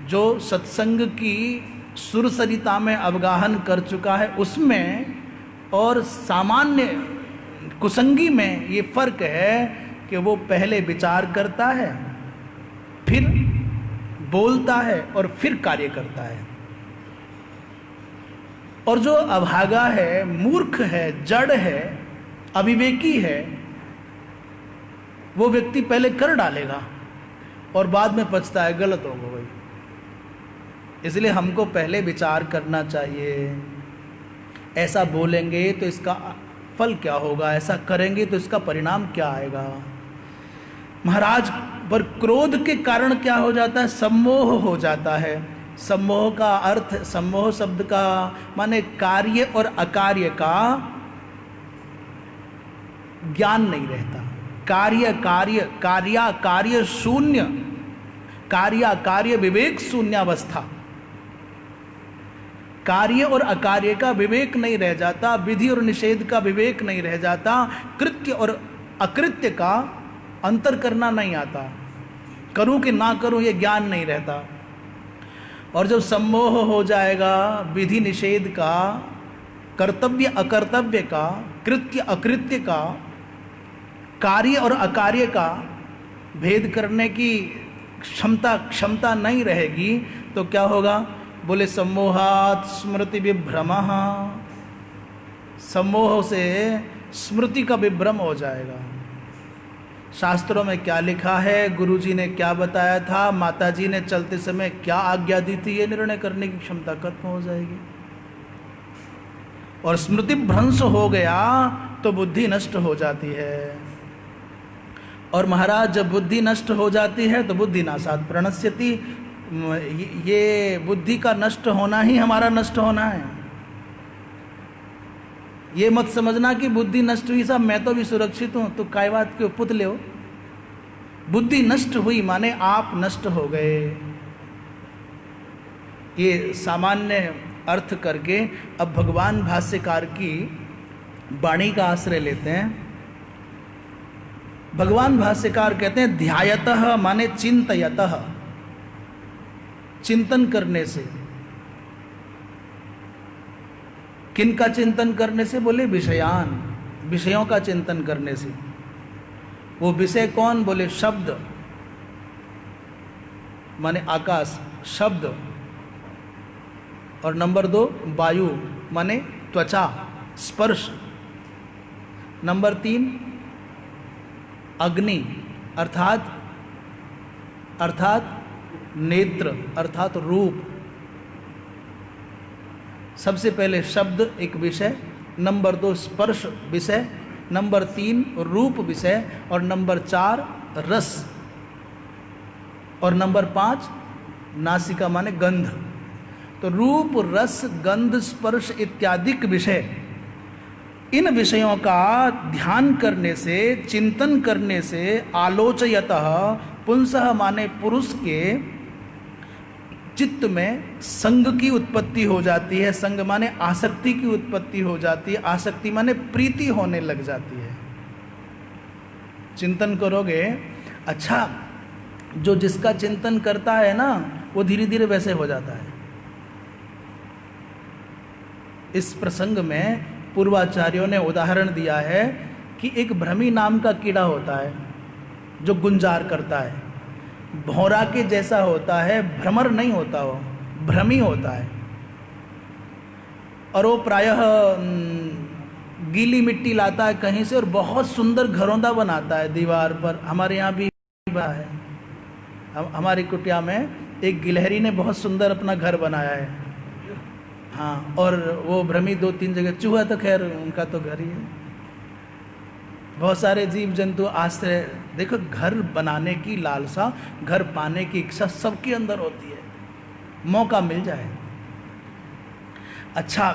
जो सत्संग की सुरसरिता में अवगाहन कर चुका है, उसमें और सामान्य कुसंगी में ये फर्क है कि वो पहले विचार करता है, फिर बोलता है और फिर कार्य करता है। और जो अभागा है, मूर्ख है, जड़ है, अविवेकी है, वो व्यक्ति पहले कर डालेगा और बाद में पछता है, गलत हो गई। इसलिए हमको पहले विचार करना चाहिए, ऐसा बोलेंगे तो इसका फल क्या होगा, ऐसा करेंगे तो इसका परिणाम क्या आएगा। महाराज, पर क्रोध के कारण क्या हो जाता है? सम्मोह हो जाता है। सम्मोह का अर्थ, सम्मोह शब्द का माने कार्य और अकार्य का ज्ञान नहीं रहता। कार्य शून्य, कार्य विवेक शून्यावस्था। कार्य और अकार्य का विवेक नहीं रह जाता, विधि और निषेध का विवेक नहीं रह जाता, कृत्य और अकृत्य का अंतर करना नहीं आता, करूं कि ना करूं ये ज्ञान नहीं रहता। और जब सम्मोह हो जाएगा विधि निषेध का, कर्तव्य अकर्तव्य का, कृत्य अकृत्य का, कार्य और अकार्य का भेद करने की क्षमता नहीं रहेगी, तो क्या होगा? बोले सम्मोहात् स्मृति विभ्रमः, सम्मोह से स्मृति का विभ्रम हो जाएगा। शास्त्रों में क्या लिखा है, गुरुजी ने क्या बताया था, माताजी ने चलते समय क्या आज्ञा दी थी, ये निर्णय करने की क्षमता खत्म हो जाएगी। और स्मृति भ्रंश हो गया तो बुद्धि नष्ट हो जाती है। और महाराज, जब बुद्धि नष्ट हो जाती है तो बुद्धि नाशात् प्रणश्यति, ये बुद्धि का नष्ट होना ही हमारा नष्ट होना है। ये मत समझना कि बुद्धि नष्ट हुई साहब मैं तो भी सुरक्षित हूं, तो काय बात के पुतले हो। बुद्धि नष्ट हुई माने आप नष्ट हो गए। ये सामान्य अर्थ करके अब भगवान भाष्यकार की वाणी का आश्रय लेते हैं। भगवान भाष्यकार कहते हैं ध्यायतः माने चिंतयतः, चिंतन करने से। किन का चिंतन करने से? बोले विषयान, विषयों का चिंतन करने से। वो विषय कौन? बोले शब्द माने आकाश, शब्द। और नंबर 2 वायु माने त्वचा, स्पर्श। नंबर 3 अग्नि अर्थात नेत्र अर्थात रूप। सबसे पहले शब्द एक विषय, नंबर 2 स्पर्श विषय, नंबर 3 रूप विषय, और नंबर 4 रस, और नंबर 5 नासिका माने गंध। तो रूप, रस, गंध, स्पर्श इत्यादि विषय, इन विषयों का ध्यान करने से, चिंतन करने से, आलोचयतः पुंसः माने पुरुष के चित्त में संग की उत्पत्ति हो जाती है। संग माने आसक्ति की उत्पत्ति हो जाती है। आसक्ति माने प्रीति होने लग जाती है। चिंतन करोगे, अच्छा जो जिसका चिंतन करता है ना, वो धीरे धीरे वैसे हो जाता है। इस प्रसंग में पूर्वाचार्यों ने उदाहरण दिया है कि एक भ्रमी नाम का कीड़ा होता है जो गुंजार करता है, भौरा के जैसा होता है, भ्रमर नहीं होता, वो भ्रमी होता है। और वो प्रायः गीली मिट्टी लाता है कहीं से और बहुत सुंदर घरौंदा बनाता है दीवार पर। हमारे यहाँ भी है, हमारी कुटिया में एक गिलहरी ने बहुत सुंदर अपना घर बनाया है। हाँ, और वो भ्रमी 2-3 जगह, चूहा तो खैर उनका तो घर ही है। बहुत सारे जीव जंतु आश्रय, देखो घर बनाने की लालसा, घर पाने की इच्छा सबके अंदर होती है, मौका मिल जाए। अच्छा,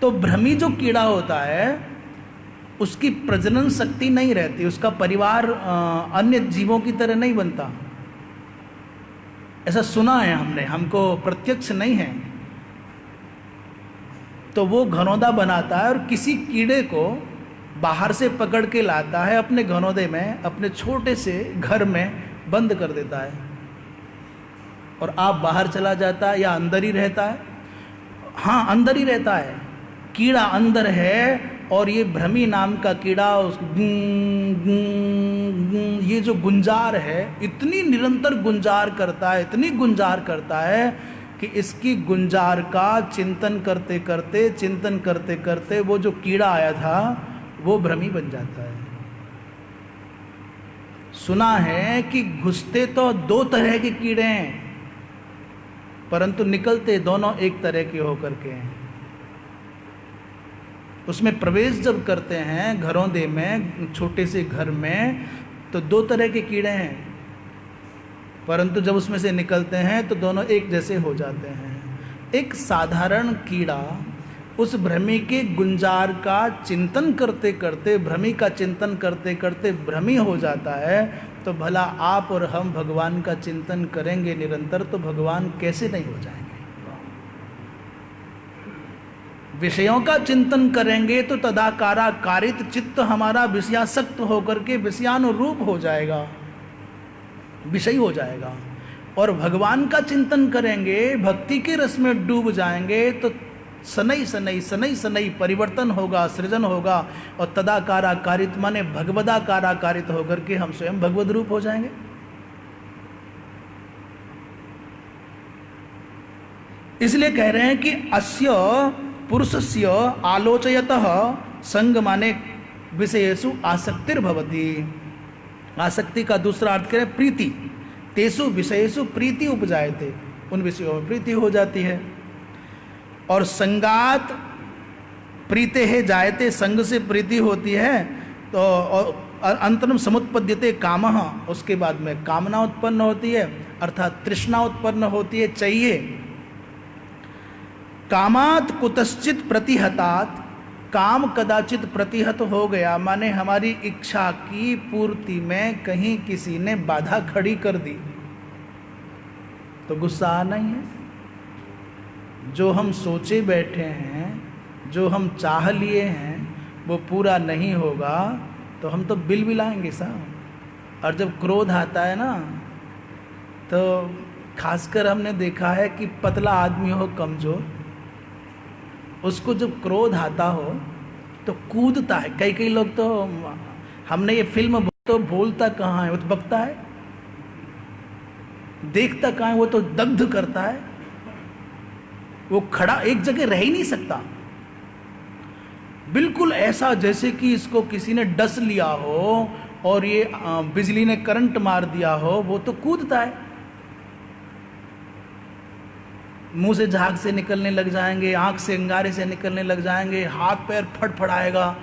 तो भ्रमी जो कीड़ा होता है उसकी प्रजनन शक्ति नहीं रहती, उसका परिवार अन्य जीवों की तरह नहीं बनता। ऐसा सुना है हमने, हमको प्रत्यक्ष नहीं है। तो वो घरौंदा बनाता है और किसी कीड़े को बाहर से पकड़ के लाता है, अपने घरौंदे में, अपने छोटे से घर में बंद कर देता है और आप बाहर चला जाता है या अंदर ही रहता है। हाँ, अंदर ही रहता है, कीड़ा अंदर है। और ये भ्रमी नाम का कीड़ा ये जो गुंजार है, इतनी निरंतर गुंजार करता है, इतनी गुंजार करता है कि इसकी गुंजार का चिंतन करते करते वो जो कीड़ा आया था वो भ्रमी बन जाता है। सुना है कि घुसते तो 2 तरह के कीड़े हैं, परंतु निकलते दोनों एक तरह के होकर के हैं। उसमें प्रवेश जब करते हैं घरौंदे में, छोटे से घर में, तो 2 तरह के कीड़े हैं, परंतु जब उसमें से निकलते हैं तो दोनों एक जैसे हो जाते हैं। एक साधारण कीड़ा उस भ्रमी के गुंजार का चिंतन करते करते, भ्रमी का चिंतन करते करते भ्रमी हो जाता है, तो भला आप और हम भगवान का चिंतन करेंगे निरंतर तो भगवान कैसे नहीं हो जाएंगे। विषयों का चिंतन करेंगे तो तदाकारा कारित चित्त हमारा विषयासक्त होकर के विषयानुरूप हो जाएगा, विषय हो जाएगा। और भगवान का चिंतन करेंगे, भक्ति के रस में डूब जाएंगे तो सनई परिवर्तन होगा, सृजन होगा। और तदाकारा कारित माने भगवदाकारा कारित होकर के हम स्वयं भगवद रूप हो जाएंगे। इसलिए कह रहे हैं कि अस्य पुरुषस्य आलोचयतः संग माने विषयेषु आसक्तिर्भवति। आसक्ति का दूसरा अर्थ करें प्रीति, तेषु विषयेषु प्रीति उपजायते, उन विषयों में प्रीति हो जाती है। और संगात प्रीते है जायते, संग से प्रीति होती है तो अंतरम समुत्पद्यते कामः, उसके बाद में कामना उत्पन्न होती है, अर्थात तृष्णा उत्पन्न होती है, चाहिए। कामात कुतश्चित प्रतिहतात, काम कदाचित प्रतिहत हो गया माने हमारी इच्छा की पूर्ति में कहीं किसी ने बाधा खड़ी कर दी तो गुस्सा आना ही है। जो हम सोचे बैठे हैं, जो हम चाह लिए हैं, वो पूरा नहीं होगा तो हम तो बिलबिलाएंगे साहब। और जब क्रोध आता है ना, तो खासकर हमने देखा है कि पतला आदमी हो, कमजोर, उसको जब क्रोध आता हो तो कूदता है। कई लोग तो, हमने ये फिल्म, तो बोलता कहाँ है, वो तो बकता है, देखता कहाँ है, वो तो दग्ध करता है, वो खड़ा एक जगह रह ही नहीं सकता। बिल्कुल ऐसा जैसे कि इसको किसी ने डस लिया हो और ये बिजली ने करंट मार दिया हो, वो तो कूदता है। मुंह से झाग से निकलने लग जाएंगे, आंख से अंगारे से निकलने लग जाएंगे, हाथ पैर फड़फड़ाएगा।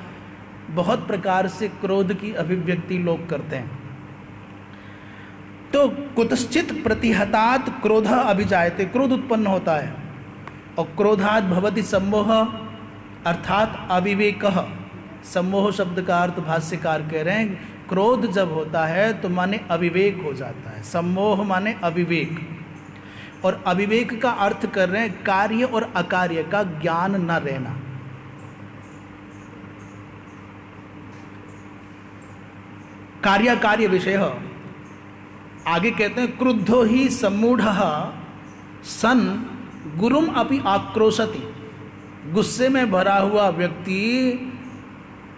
बहुत प्रकार से क्रोध की अभिव्यक्ति लोग करते हैं। तो कुतश्चित प्रतिहतात क्रोध अभिजायते, क्रोध उत्पन्न होता है। और क्रोधात भवति सम्मोह अर्थात अविवेकः। सम्मोह शब्द का अर्थ भाष्यकार कह रहे हैं, क्रोध जब होता है तो माने अविवेक हो जाता है। सम्मोह माने अविवेक, और अविवेक का अर्थ कर रहे हैं कार्य और अकार्य का ज्ञान न रहना। कार्य कार्य विषय। आगे कहते हैं क्रुद्धो ही सम्मूढ़ः सन गुरुम अपि आक्रोशति। गुस्से में भरा हुआ व्यक्ति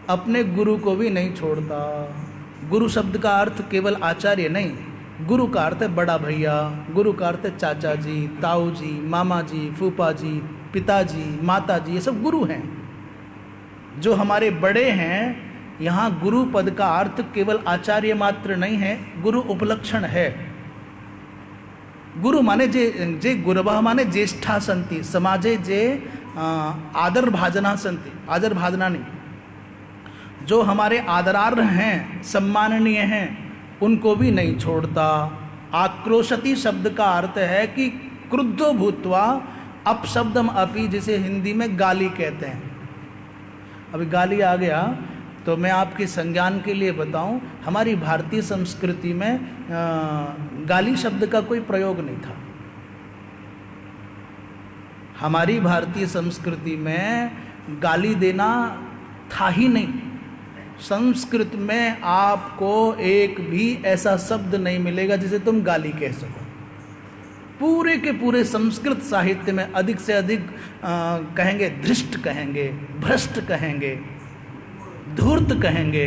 अपने गुरु को भी नहीं छोड़ता। गुरु शब्द का अर्थ केवल आचार्य नहीं, गुरु का अर्थ है बड़ा भैया, गुरु का अर्थ है चाचा जी, ताऊ जी, मामा जी, फूफा जी, पिताजी, माता जी, ये सब गुरु हैं जो हमारे बड़े हैं। यहाँ गुरु पद का अर्थ केवल आचार्य मात्र नहीं है, गुरु उपलक्षण है। गुरु माने जे गुरवः माने ज्येष्ठा संति समाजे जे आदर भाजना संति, आदर भाजना नहीं, जो हमारे आदरार्ह हैं, सम्माननीय हैं, उनको भी नहीं छोड़ता। आक्रोशति शब्द का अर्थ है कि क्रुद्धो भूत्वा अपशब्दम अपि, जिसे हिंदी में गाली कहते हैं। अभी गाली आ गया तो मैं आपके संज्ञान के लिए बताऊं, हमारी भारतीय संस्कृति में गाली शब्द का कोई प्रयोग नहीं था। हमारी भारतीय संस्कृति में गाली देना था ही नहीं। संस्कृत में आपको एक भी ऐसा शब्द नहीं मिलेगा जिसे तुम गाली कह सको। पूरे के पूरे संस्कृत साहित्य में अधिक से अधिक कहेंगे धृष्ट, कहेंगे भ्रष्ट, कहेंगे धूर्त, कहेंगे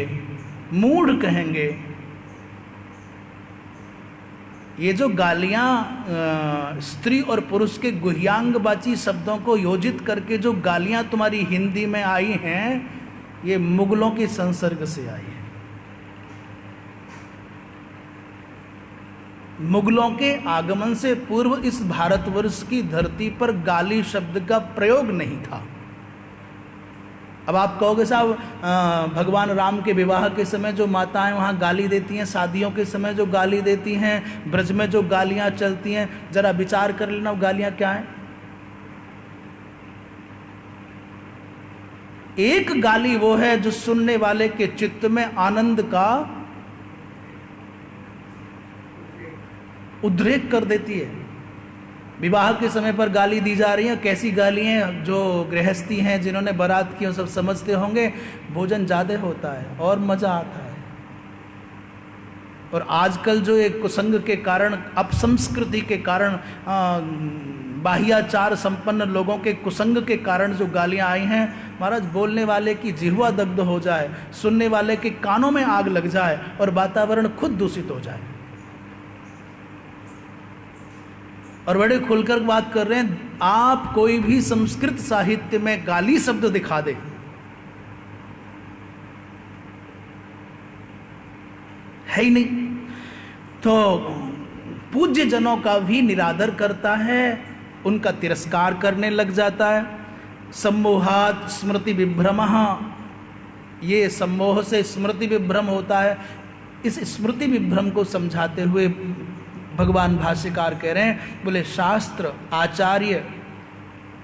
मूढ़, कहेंगे। ये जो गालियाँ स्त्री और पुरुष के गुह्यांगवाची शब्दों को योजित करके जो गालियाँ तुम्हारी हिंदी में आई हैं, ये मुगलों के संसर्ग से आई है। मुगलों के आगमन से पूर्व इस भारतवर्ष की धरती पर गाली शब्द का प्रयोग नहीं था। अब आप कहोगे साहब भगवान राम के विवाह के समय जो माताएं वहाँ गाली देती हैं, शादियों के समय जो गाली देती हैं, ब्रज में जो गालियाँ चलती हैं, जरा विचार कर लेना वो गालियाँ क्या हैं। एक गाली वो है जो सुनने वाले के चित्त में आनंद का उद्रेक कर देती है। विवाह के समय पर गाली दी जा रही है, कैसी गाली हैं, जो गृहस्थी हैं जिन्होंने बारात की, सब समझते होंगे। भोजन ज़्यादा होता है और मज़ा आता है। और आजकल जो एक कुसंग के कारण, अपसंस्कृति के कारण, बाह्याचार संपन्न लोगों के कुसंग के कारण जो गालियां आई हैं, महाराज बोलने वाले की जिह्वा दग्ध हो जाए, सुनने वाले के कानों में आग लग जाए और वातावरण खुद दूषित हो जाए। और बड़े खुलकर बात कर रहे हैं, आप कोई भी संस्कृत साहित्य में गाली शब्द दिखा दे, है ही नहीं। तो पूज्य जनों का भी निरादर करता है, उनका तिरस्कार करने लग जाता है। सम्मोहात् स्मृति विभ्रमः, ये सम्मोह से स्मृति विभ्रम होता है। इस स्मृति विभ्रम को समझाते हुए भगवान भाष्यकार कह रहे हैं, बोले शास्त्र आचार्य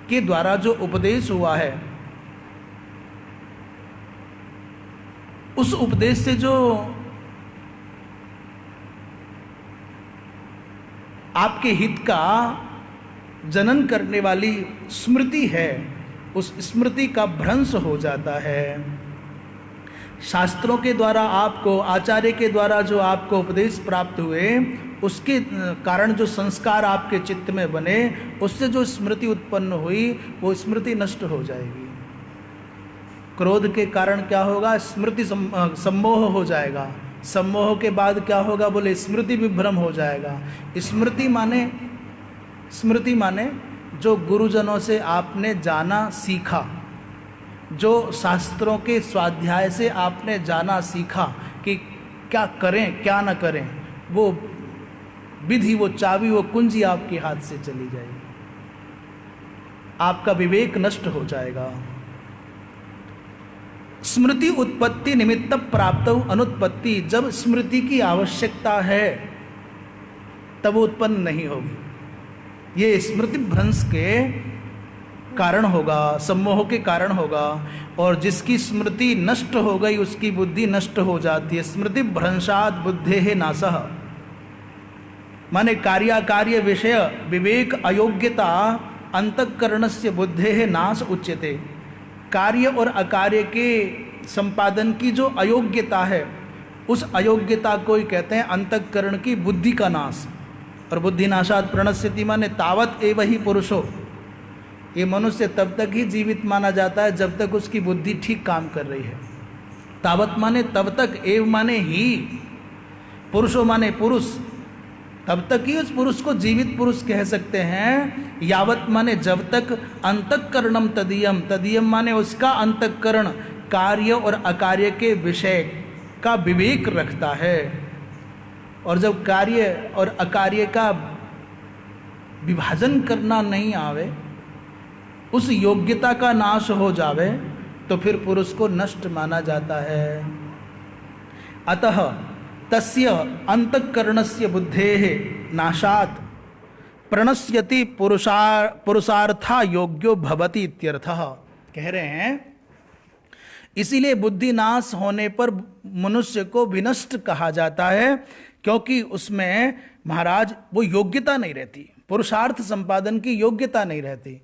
के द्वारा जो उपदेश हुआ है, उस उपदेश से जो आपके हित का जनन करने वाली स्मृति है, उस स्मृति का भ्रंश हो जाता है। शास्त्रों के द्वारा आपको, आचार्य के द्वारा जो आपको उपदेश प्राप्त हुए, उसके कारण जो संस्कार आपके चित्त में बने, उससे जो स्मृति उत्पन्न हुई, वो स्मृति नष्ट हो जाएगी। क्रोध के कारण क्या होगा? स्मृति सम्मोह हो जाएगा। सम्मोह के बाद क्या होगा? बोले स्मृति विभ्रम हो जाएगा। स्मृति माने जो गुरुजनों से आपने जाना सीखा, जो शास्त्रों के स्वाध्याय से आपने जाना सीखा कि क्या करें क्या न करें, वो विधि, वो चाबी, वो कुंजी आपके हाथ से चली जाएगी, आपका विवेक नष्ट हो जाएगा। स्मृति उत्पत्ति निमित्त प्राप्त अनुत्पत्ति, जब स्मृति की आवश्यकता है तब उत्पन्न नहीं होगी। ये स्मृति भ्रंश के कारण होगा, सम्मोह के कारण होगा। और जिसकी स्मृति नष्ट हो गई उसकी बुद्धि नष्ट हो जाती है। स्मृति भ्रंशात् बुद्धेः नाशः, माने कार्याकार्य विषय विवेक अयोग्यता अंतःकरणस्य बुद्धेः नाश उच्यते। कार्य और अकार्य के संपादन की जो अयोग्यता है, उस अयोग्यता को ही कहते हैं अंतःकरण की बुद्धि का नाश। और बुद्धि नाशात् प्रणश्यति, माने तावत एव ही पुरुषो, ये मनुष्य तब तक ही जीवित माना जाता है जब तक उसकी बुद्धि ठीक काम कर रही है। तावत माने तब तक, एव माने ही, पुरुषो माने पुरुष, तब तक ही उस पुरुष को जीवित पुरुष कह सकते हैं। यावत माने जब तक, अंतःकरणम तदीयम, तदीयम माने उसका अंतःकरण कार्य और अकार्य के विषय का विवेक रखता है। और जब कार्य और अकार्य का विभाजन करना नहीं आवे, उस योग्यता का नाश हो जावे, तो फिर पुरुष को नष्ट माना जाता है। अतः तस्य अंतःकरणस्य बुद्धेः नाशात् प्रणश्यति पुरुषार्था योग्यो भवति इत्यर्थः। कह रहे हैं इसीलिए बुद्धि नाश होने पर मनुष्य को विनष्ट कहा जाता है, क्योंकि उसमें महाराज वो योग्यता नहीं रहती, पुरुषार्थ संपादन की योग्यता नहीं रहती।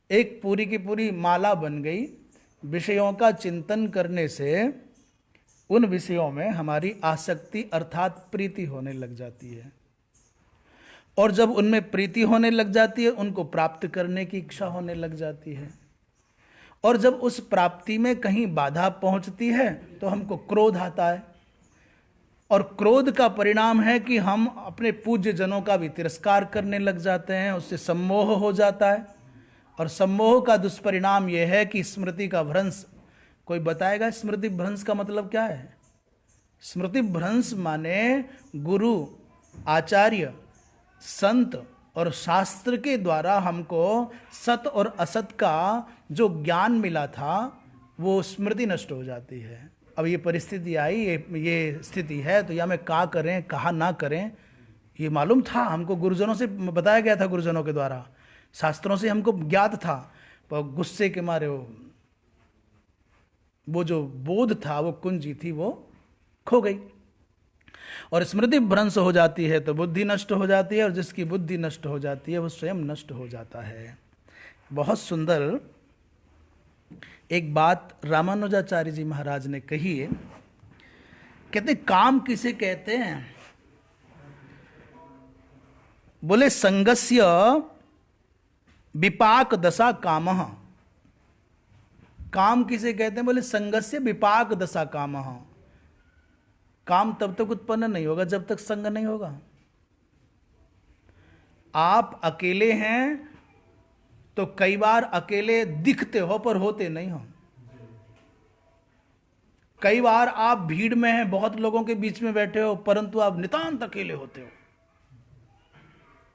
एक पूरी की पूरी माला बन गई, विषयों का चिंतन करने से उन विषयों में हमारी आसक्ति अर्थात प्रीति होने लग जाती है, और जब उनमें प्रीति होने लग जाती है उनको प्राप्त करने की इच्छा होने लग जाती है, और जब उस प्राप्ति में कहीं बाधा पहुंचती है तो हमको क्रोध आता है, और क्रोध का परिणाम है कि हम अपने पूज्य जनों का भी तिरस्कार करने लग जाते हैं, उससे सम्मोह हो जाता है, और सम्मोह का दुष्परिणाम यह है कि स्मृति का भ्रंश। कोई बताएगा स्मृति भ्रंश का मतलब क्या है? स्मृति भ्रंश माने गुरु, आचार्य, संत और शास्त्र के द्वारा हमको सत और असत का जो ज्ञान मिला था वो स्मृति नष्ट हो जाती है। अब ये परिस्थिति आई, ये स्थिति है, तो या मैं क्या करें कहा ना करें, ये मालूम था हमको, गुरुजनों से बताया गया था, गुरुजनों के द्वारा, शास्त्रों से हमको ज्ञात था, पर गुस्से के मारे वो जो बोध था, वो कुंजी थी, वो खो गई। और स्मृति भ्रंश हो जाती है तो बुद्धि नष्ट हो जाती है, और जिसकी बुद्धि नष्ट हो जाती है वो स्वयं नष्ट हो जाता है। बहुत सुंदर एक बात रामानुजाचार्य जी महाराज ने कही है। कहते काम किसे कहते हैं? बोले संगस्य विपाक दशा कामः। काम किसे कहते हैं? बोले संगस्य विपाक दशा कामः। काम तब तक उत्पन्न नहीं होगा जब तक संग नहीं होगा। आप अकेले हैं तो कई बार अकेले दिखते हो पर होते नहीं हो। कई बार आप भीड़ में हैं, बहुत लोगों के बीच में बैठे हो, परंतु आप नितांत अकेले होते हो।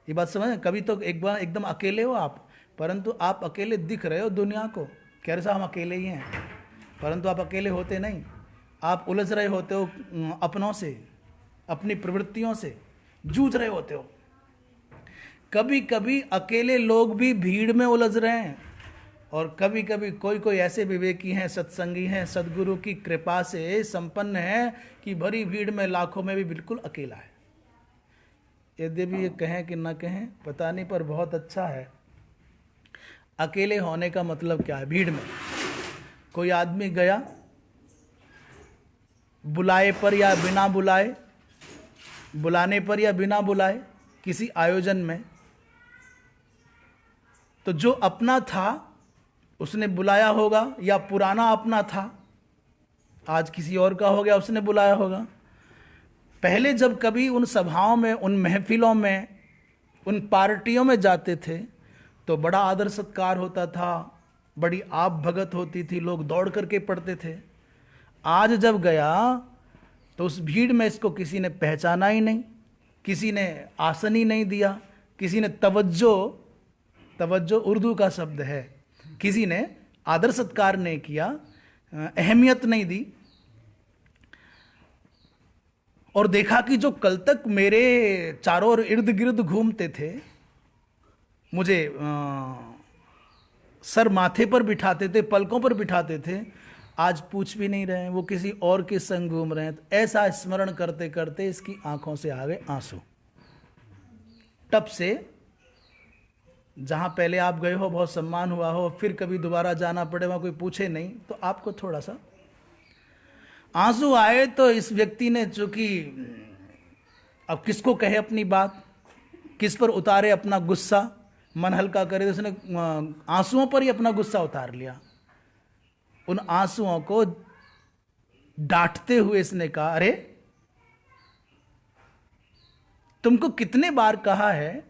ये बात समझ? कभी तो एक बार एकदम अकेले हो आप, परंतु आप अकेले दिख रहे हो दुनिया को, कह रहे हम अकेले ही हैं, परंतु आप अकेले होते नहीं। आप उलझ रहे होते हो अपनों से, अपनी प्रवृत्तियों से जूझ रहे होते हो। कभी कभी अकेले लोग भी भीड़ में उलझ रहे हैं, और कभी कभी कोई कोई ऐसे विवेकी हैं, सत्संगी हैं, सद्गुरु की कृपा से संपन्न है कि भरी भीड़ में लाखों में भी बिल्कुल अकेला है। यदि भी ये कहें कि ना कहें पता नहीं, पर बहुत अच्छा है। अकेले होने का मतलब क्या है? भीड़ में कोई आदमी गया, बुलाए पर या बिना बुलाए, बुलाने पर या बिना बुलाए किसी आयोजन में, तो जो अपना था उसने बुलाया होगा, या पुराना अपना था आज किसी और का हो गया उसने बुलाया होगा। पहले जब कभी उन सभाओं में, उन महफिलों में, उन पार्टियों में जाते थे तो बड़ा आदर सत्कार होता था, बड़ी आप भगत होती थी, लोग दौड़ करके पढ़ते थे। आज जब गया तो उस भीड़ में इसको किसी ने पहचाना ही नहीं, किसी ने आसन ही नहीं दिया, किसी ने तवज्जो उर्दू का शब्द है, किसी ने आदर सत्कार नहीं किया, अहमियत नहीं दी। और देखा कि जो कल तक मेरे चारों ओर इर्द गिर्द घूमते थे, मुझे सर माथे पर बिठाते थे, पलकों पर बिठाते थे, आज पूछ भी नहीं रहे हैं, वो किसी और के संग घूम रहे हैं। तो ऐसा स्मरण करते करते इसकी आंखों से आ गए आंसू। तब से जहां पहले आप गए हो, बहुत सम्मान हुआ हो, फिर कभी दोबारा जाना पड़े, वहां कोई पूछे नहीं, तो आपको थोड़ा सा आंसू आए। तो इस व्यक्ति ने, चूंकि अब किसको कहे अपनी बात, किस पर उतारे अपना गुस्सा, मन हल्का करे, तो उसने आंसुओं पर ही अपना गुस्सा उतार लिया। उन आंसुओं को डांटते हुए इसने कहा, अरे तुमको कितने बार कहा है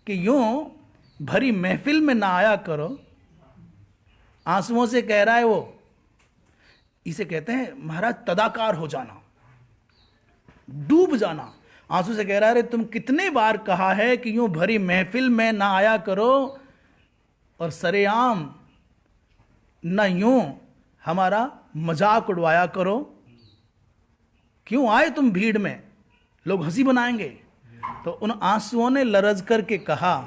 कि यूं भरी महफिल में ना आया करो। आंसुओं से कह रहा है वो। इसे कहते हैं महाराज तदाकार हो जाना, डूब जाना। आंसू से कह रहा है, अरे तुम कितने बार कहा है कि यूं भरी महफिल में ना आया करो और सरेआम न यूं हमारा मजाक उड़वाया करो। क्यों आए तुम भीड़ में, लोग हंसी बनाएंगे। तो उन आंसुओं ने लरज करके कहा,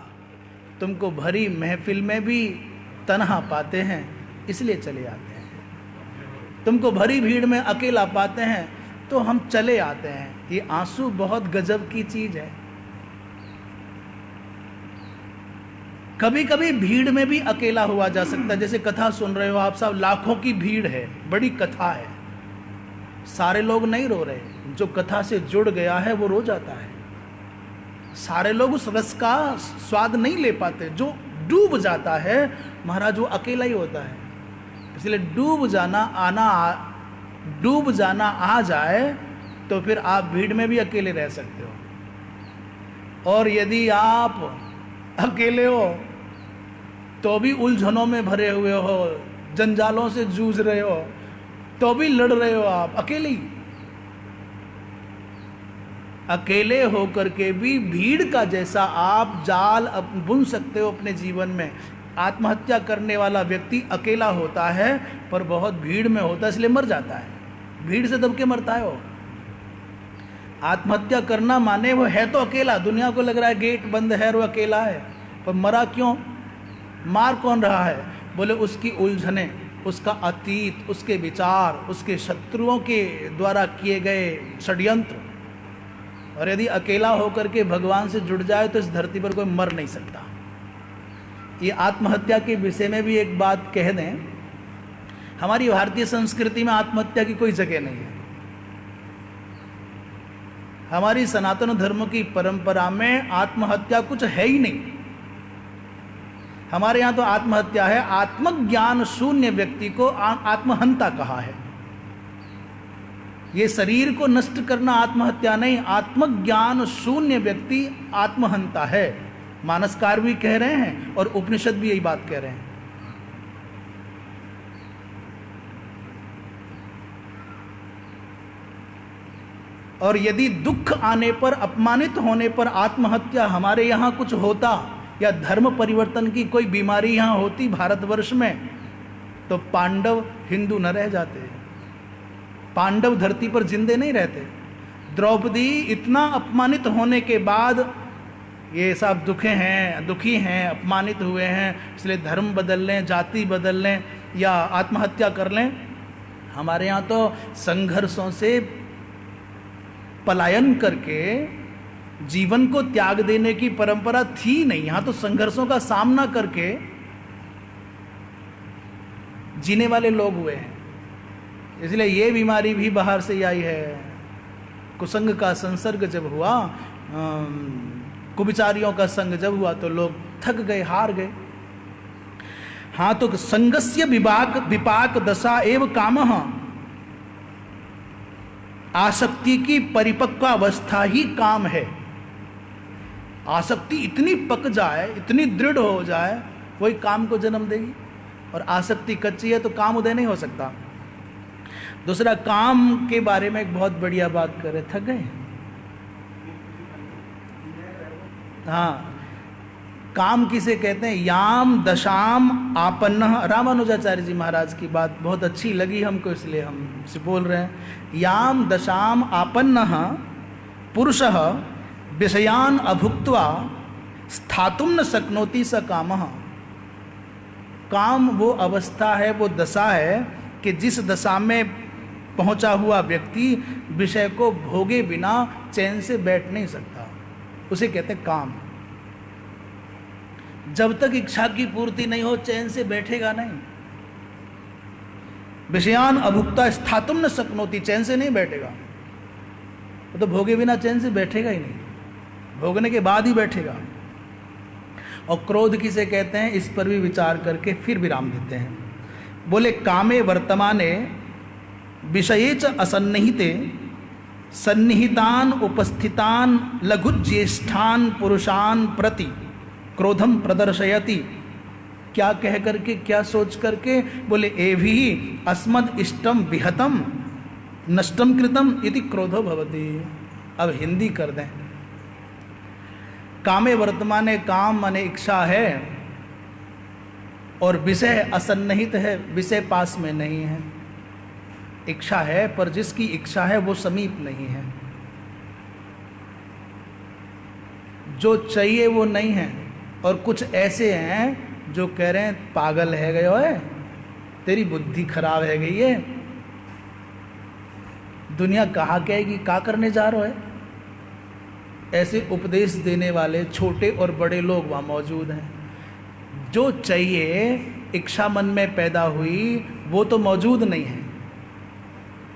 तुमको भरी महफिल में भी तन्हा पाते हैं इसलिए चले आते हैं, तुमको भरी भीड़ में अकेला पाते हैं तो हम चले आते हैं। ये आंसू बहुत गजब की चीज है। कभी कभी भीड़ में भी अकेला हुआ जा सकता है। जैसे कथा सुन रहे हो आप सब, लाखों की भीड़ है, बड़ी कथा है, सारे लोग नहीं रो रहे। जो कथा से जुड़ गया है वो रो जाता है। सारे लोग उस रस का स्वाद नहीं ले पाते। जो डूब जाता है महाराज वो अकेला ही होता है। इसलिए डूब जाना आ जाए तो फिर आप भीड़ में भी अकेले रह सकते हो। और यदि आप अकेले हो तो भी उलझनों में भरे हुए हो, जंजालों से जूझ रहे हो, तो भी लड़ रहे हो आप अकेले ही। अकेले होकर के भी भीड़ का जैसा आप जाल बुन सकते हो अपने जीवन में। आत्महत्या करने वाला व्यक्ति अकेला होता है पर बहुत भीड़ में होता है, इसलिए मर जाता है। भीड़ से दब के मरता है वो। आत्महत्या करना माने वो है तो अकेला, दुनिया को लग रहा है गेट बंद है और वो अकेला है, पर मरा क्यों? मार कौन रहा है? बोले उसकी उलझने, उसका अतीत, उसके विचार, उसके शत्रुओं के द्वारा किए गए षड्यंत्र। और यदि अकेला होकर के भगवान से जुड़ जाए तो इस धरती पर कोई मर नहीं सकता। ये आत्महत्या के विषय में भी एक बात कह दें, हमारी भारतीय संस्कृति में आत्महत्या की कोई जगह नहीं है। हमारी सनातन धर्म की परंपरा में आत्महत्या कुछ है ही नहीं। हमारे यहाँ तो आत्महत्या है, आत्मज्ञान शून्य व्यक्ति को आत्महंता कहा है। ये शरीर को नष्ट करना आत्महत्या नहीं, आत्मज्ञान शून्य व्यक्ति आत्महंता है। मानसकार भी कह रहे हैं और उपनिषद भी यही बात कह रहे हैं। और यदि दुख आने पर, अपमानित होने पर आत्महत्या हमारे यहाँ कुछ होता, या धर्म परिवर्तन की कोई बीमारी यहाँ होती भारतवर्ष में, तो पांडव हिंदू न रह जाते, पांडव धरती पर जिंदे नहीं रहते। द्रौपदी इतना अपमानित होने के बाद ये सब दुखी हैं, अपमानित हुए हैं, इसलिए धर्म बदल लें, जाति बदल लें या आत्महत्या कर लें। हमारे यहाँ तो संघर्षों से पलायन करके जीवन को त्याग देने की परंपरा थी नहीं। यहाँ तो संघर्षों का सामना करके जीने वाले लोग हुए हैं। इसलिए ये बीमारी भी बाहर से आई है। कुसंग का संसर्ग जब हुआ, कुविचारियों का संग जब हुआ तो लोग थक गए, हार गए। हाँ, तो संगस्य विपाक दशा एव कामः, आसक्ति की परिपक्वावस्था ही काम है। आसक्ति इतनी पक जाए, इतनी दृढ़ हो जाए, वही काम को जन्म देगी। और आसक्ति कच्ची है तो काम उदय नहीं हो सकता। दूसरा, काम के बारे में एक बहुत बढ़िया बात करे, थक गए। हाँ, काम किसे कहते हैं? याम दशाम आपन्न। रामानुजाचार्य जी महाराज की बात बहुत अच्छी लगी हमको, इसलिए हम से बोल रहे हैं। याम दशाम आपन्न पुरुषः विषयान अभुक्त्वा स्थातुं न शक्नोति स कामः। काम वो अवस्था है, वो दशा है कि जिस दशा में पहुंचा हुआ व्यक्ति विषय को भोगे बिना चैन से बैठ नहीं सकता, उसे कहते हैं काम। जब तक इच्छा की पूर्ति नहीं हो चैन से बैठेगा नहीं। विषयान अभुक्ता स्थातुं न शक्नोति, चैन से नहीं बैठेगा। तो भोगे बिना चैन से बैठेगा ही नहीं, भोगने के बाद ही बैठेगा। और क्रोध किसे कहते हैं, इस पर भी विचार करके फिर विराम देते हैं। बोले कामे वर्तमाने विषये च असन्निहिते सन्निहितान उपस्थितान लघुज्येष्ठान पुरुषान प्रति क्रोधम प्रदर्शयति। क्या कह करके, क्या सोच करके? बोले एभी अस्मद इष्टम विहतम नष्टम कृतम इति क्रोधो भवति। अब हिंदी कर दें। कामे वर्तमाने, काम माने इच्छा है, और विषय असन्निहित है, विषय पास में नहीं है। इच्छा है पर जिसकी इच्छा है वो समीप नहीं है, जो चाहिए वो नहीं है। और कुछ ऐसे हैं जो कह रहे हैं पागल है गए हो, तेरी बुद्धि खराब है गई है, दुनिया कहाँ कहेगी, क्या करने जा रहे हो। ऐसे उपदेश देने वाले छोटे और बड़े लोग वहाँ मौजूद हैं। जो चाहिए इच्छा मन में पैदा हुई वो तो मौजूद नहीं है,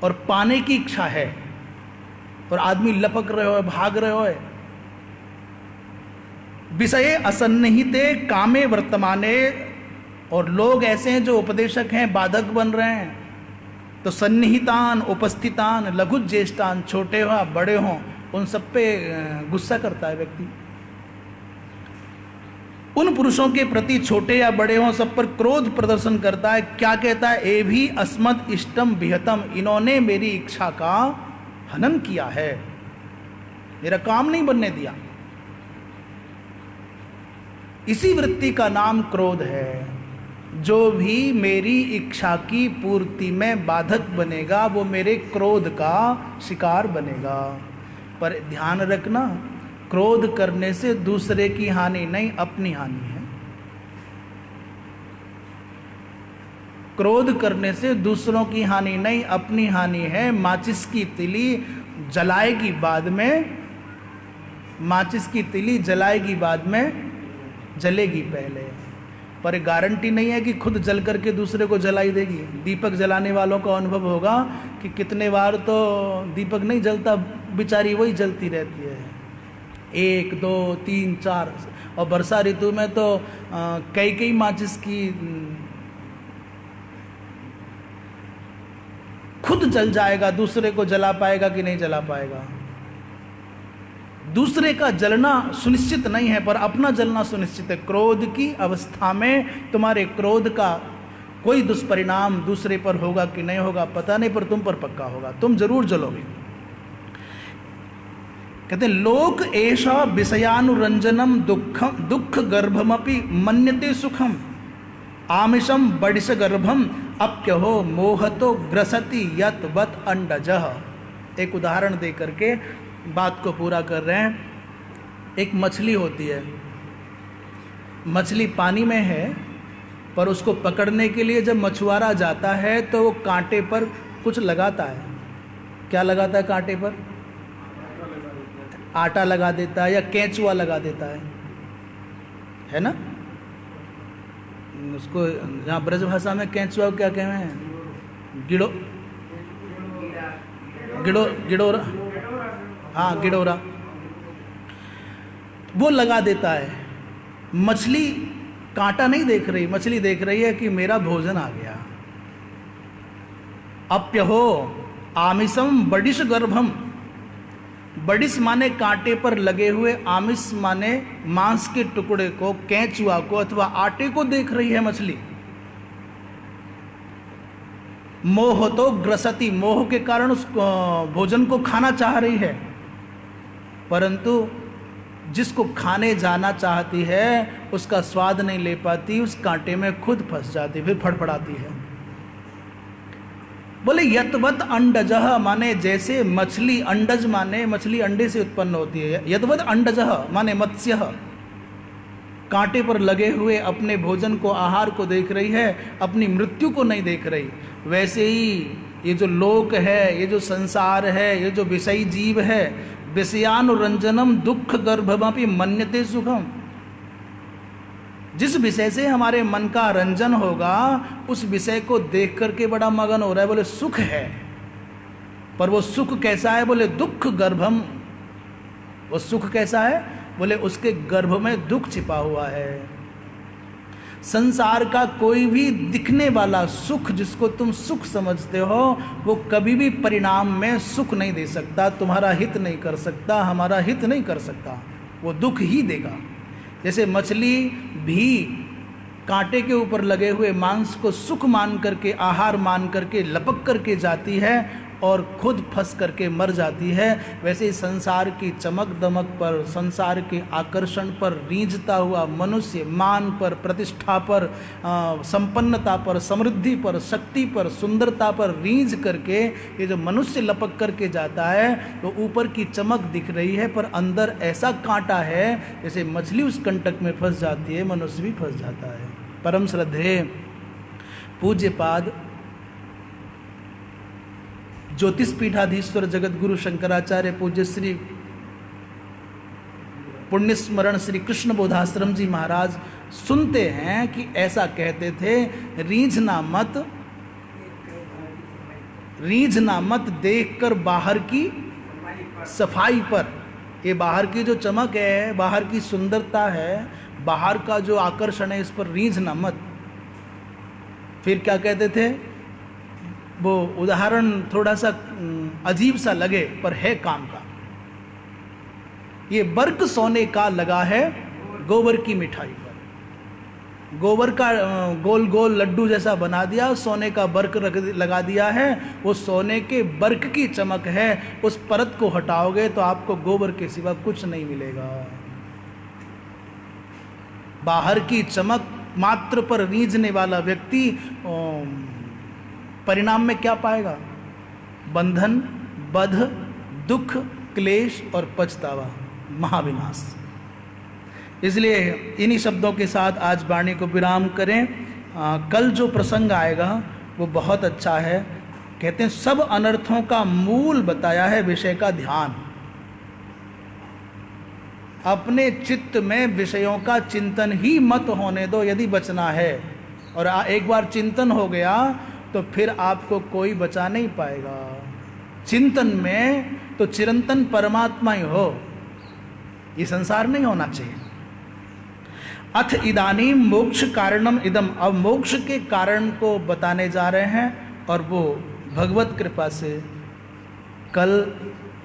और पाने की इच्छा है, और आदमी लपक रहे हो, भाग रहे हो। विषये असन्निहिते कामे वर्तमाने, और लोग ऐसे हैं जो उपदेशक हैं, बाधक बन रहे हैं। तो सन्निहितान उपस्थितान लघु ज्येष्ठान, छोटे हो बड़े हों, उन सब पे गुस्सा करता है व्यक्ति। उन पुरुषों के प्रति, छोटे या बड़े हों, सब पर क्रोध प्रदर्शन करता है। क्या कहता है? ए भी अस्मद इष्टम विहतम, इन्होंने मेरी इच्छा का हनन किया है, मेरा काम नहीं बनने दिया। इसी वृत्ति का नाम क्रोध है। जो भी मेरी इच्छा की पूर्ति में बाधक बनेगा वो मेरे क्रोध का शिकार बनेगा। पर ध्यान रखना, क्रोध करने से दूसरे की हानि नहीं, अपनी हानि है। क्रोध करने से दूसरों की हानि नहीं, अपनी हानि है। माचिस की तिली जलाएगी बाद में, माचिस की तिली जलाएगी बाद में, जलेगी पहले। पर गारंटी नहीं है कि खुद जल करके दूसरे को जलाई देगी। दीपक जलाने वालों का अनुभव होगा कि कितने बार तो दीपक नहीं जलता, बेचारी वही जलती रहती है, 1 2 3 4। और वर्षा ऋतु में तो कई कई माचिस की खुद जल जाएगा, दूसरे को जला पाएगा कि नहीं जला पाएगा। दूसरे का जलना सुनिश्चित नहीं है पर अपना जलना सुनिश्चित है। क्रोध की अवस्था में तुम्हारे क्रोध का कोई दुष्परिणाम दूसरे पर होगा कि नहीं होगा पता नहीं, पर तुम पर पक्का होगा, तुम जरूर जलोगे। कहते लोक एषा विषयानुरंजनम दुखम दुख गर्भमपि मन्यते सुखम आमिषम बडिश गर्भम अप्यहो मोहतो ग्रसति यत वत अंडजः। एक उदाहरण दे करके बात को पूरा कर रहे हैं। एक मछली होती है, मछली पानी में है, पर उसको पकड़ने के लिए जब मछुआरा जाता है तो वो कांटे पर कुछ लगाता है। क्या लगाता है कांटे पर? आटा लगा देता है या केंचुआ लगा देता है ना? उसको यहाँ ब्रज भाषा में केंचुआ क्या कहते हैं? गिडोरा, हाँ गिडोरा, वो लगा देता है। मछली कांटा नहीं देख रही, मछली देख रही है कि मेरा भोजन आ गया। अप्यहो आमिषम बडिश गर्भम, बडिश माने कांटे पर लगे हुए, आमिष माने मांस के टुकड़े को, केंचुआ को अथवा आटे को देख रही है मछली। मोह तो ग्रसति, मोह के कारण उस भोजन को खाना चाह रही है, परंतु जिसको खाने जाना चाहती है उसका स्वाद नहीं ले पाती, उस कांटे में खुद फंस जाती, फिर फड़फड़ाती है। बोले यतवत अंडजः माने जैसे मछली, अंडज माने मछली अंडे से उत्पन्न होती है, यतवत अंडजः माने मत्स्यः, कांटे पर लगे हुए अपने भोजन को, आहार को देख रही है, अपनी मृत्यु को नहीं देख रही। वैसे ही ये जो लोक है, ये जो संसार है, ये जो विषयी जीव है, विषयानुरंजनम दुख गर्भमपि मन्यते सुखम, जिस विषय से हमारे मन का रंजन होगा उस विषय को देख करके बड़ा मगन हो रहा है, बोले सुख है। पर वो सुख कैसा है? बोले दुख गर्भम। वो सुख कैसा है? बोले उसके गर्भ में दुख छिपा हुआ है। संसार का कोई भी दिखने वाला सुख जिसको तुम सुख समझते हो वो कभी भी परिणाम में सुख नहीं दे सकता, तुम्हारा हित नहीं कर सकता, हमारा हित नहीं कर सकता, वो दुख ही देगा। जैसे मछली भी कांटे के ऊपर लगे हुए मांस को सुख मान करके, आहार मान करके लपक करके जाती है और खुद फंस करके मर जाती है, वैसे ही संसार की चमक दमक पर, संसार के आकर्षण पर रीझता हुआ मनुष्य मान पर, प्रतिष्ठा पर, संपन्नता पर, समृद्धि पर, शक्ति पर, सुंदरता पर रीझ करके ये जो मनुष्य लपक करके जाता है तो ऊपर की चमक दिख रही है पर अंदर ऐसा कांटा है जैसे मछली उस कंटक में फंस जाती है, मनुष्य भी फंस जाता है। परम श्रद्धेय पूज्यपाद ज्योतिष पीठाधीश्वर जगत गुरु शंकराचार्य पूज्य श्री पुण्य स्मरण श्री कृष्ण बोधाश्रम जी महाराज सुनते हैं कि ऐसा कहते थे, रीझना मत देखकर बाहर की सफाई पर। ये बाहर की जो चमक है, बाहर की सुंदरता है, बाहर का जो आकर्षण है, इस पर रीझना मत। फिर क्या कहते थे, वो उदाहरण थोड़ा सा अजीब सा लगे पर है काम का। ये बर्क सोने का लगा है गोबर की मिठाई पर। गोबर का गोल गोल लड्डू जैसा बना दिया, सोने का बर्क लगा दिया है, वो सोने के बर्क की चमक है। उस परत को हटाओगे तो आपको गोबर के सिवा कुछ नहीं मिलेगा। बाहर की चमक मात्र पर रीझने वाला व्यक्ति परिणाम में क्या पाएगा? बंधन, बध, दुख, क्लेश और पछतावा, महाविनाश। इसलिए इन्हीं शब्दों के साथ आज वाणी को विराम करें। कल जो प्रसंग आएगा वो बहुत अच्छा है। कहते हैं सब अनर्थों का मूल बताया है विषय का ध्यान। अपने चित्त में विषयों का चिंतन ही मत होने दो यदि बचना है। और एक बार चिंतन हो गया तो फिर आपको कोई बचा नहीं पाएगा। चिंतन में तो चिरंतन परमात्मा ही हो, ये संसार नहीं होना चाहिए। अथ इदानीम मोक्ष कारणम इदम, अब मोक्ष के कारण को बताने जा रहे हैं और वो भगवत कृपा से कल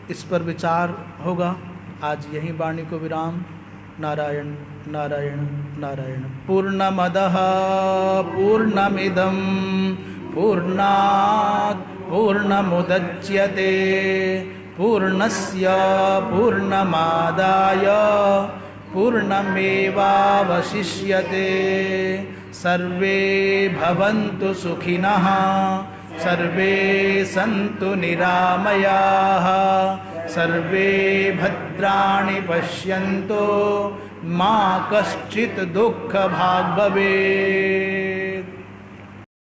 इस पर विचार होगा। आज यही वाणी को विराम। नारायण नारायण नारायण। पूर्णमदः पूर्णमिदं पूर्णात् पूर्णमुदच्यते पूर्णस्य पूर्णमादाय पूर्णमेवावशिष्यते। सर्वे भवन्तु सुखिनः सर्वे सन्तु निरामयाः सर्वे भद्राणि पश्यन्तु मा कश्चित् दुःखभाग् भवेत्।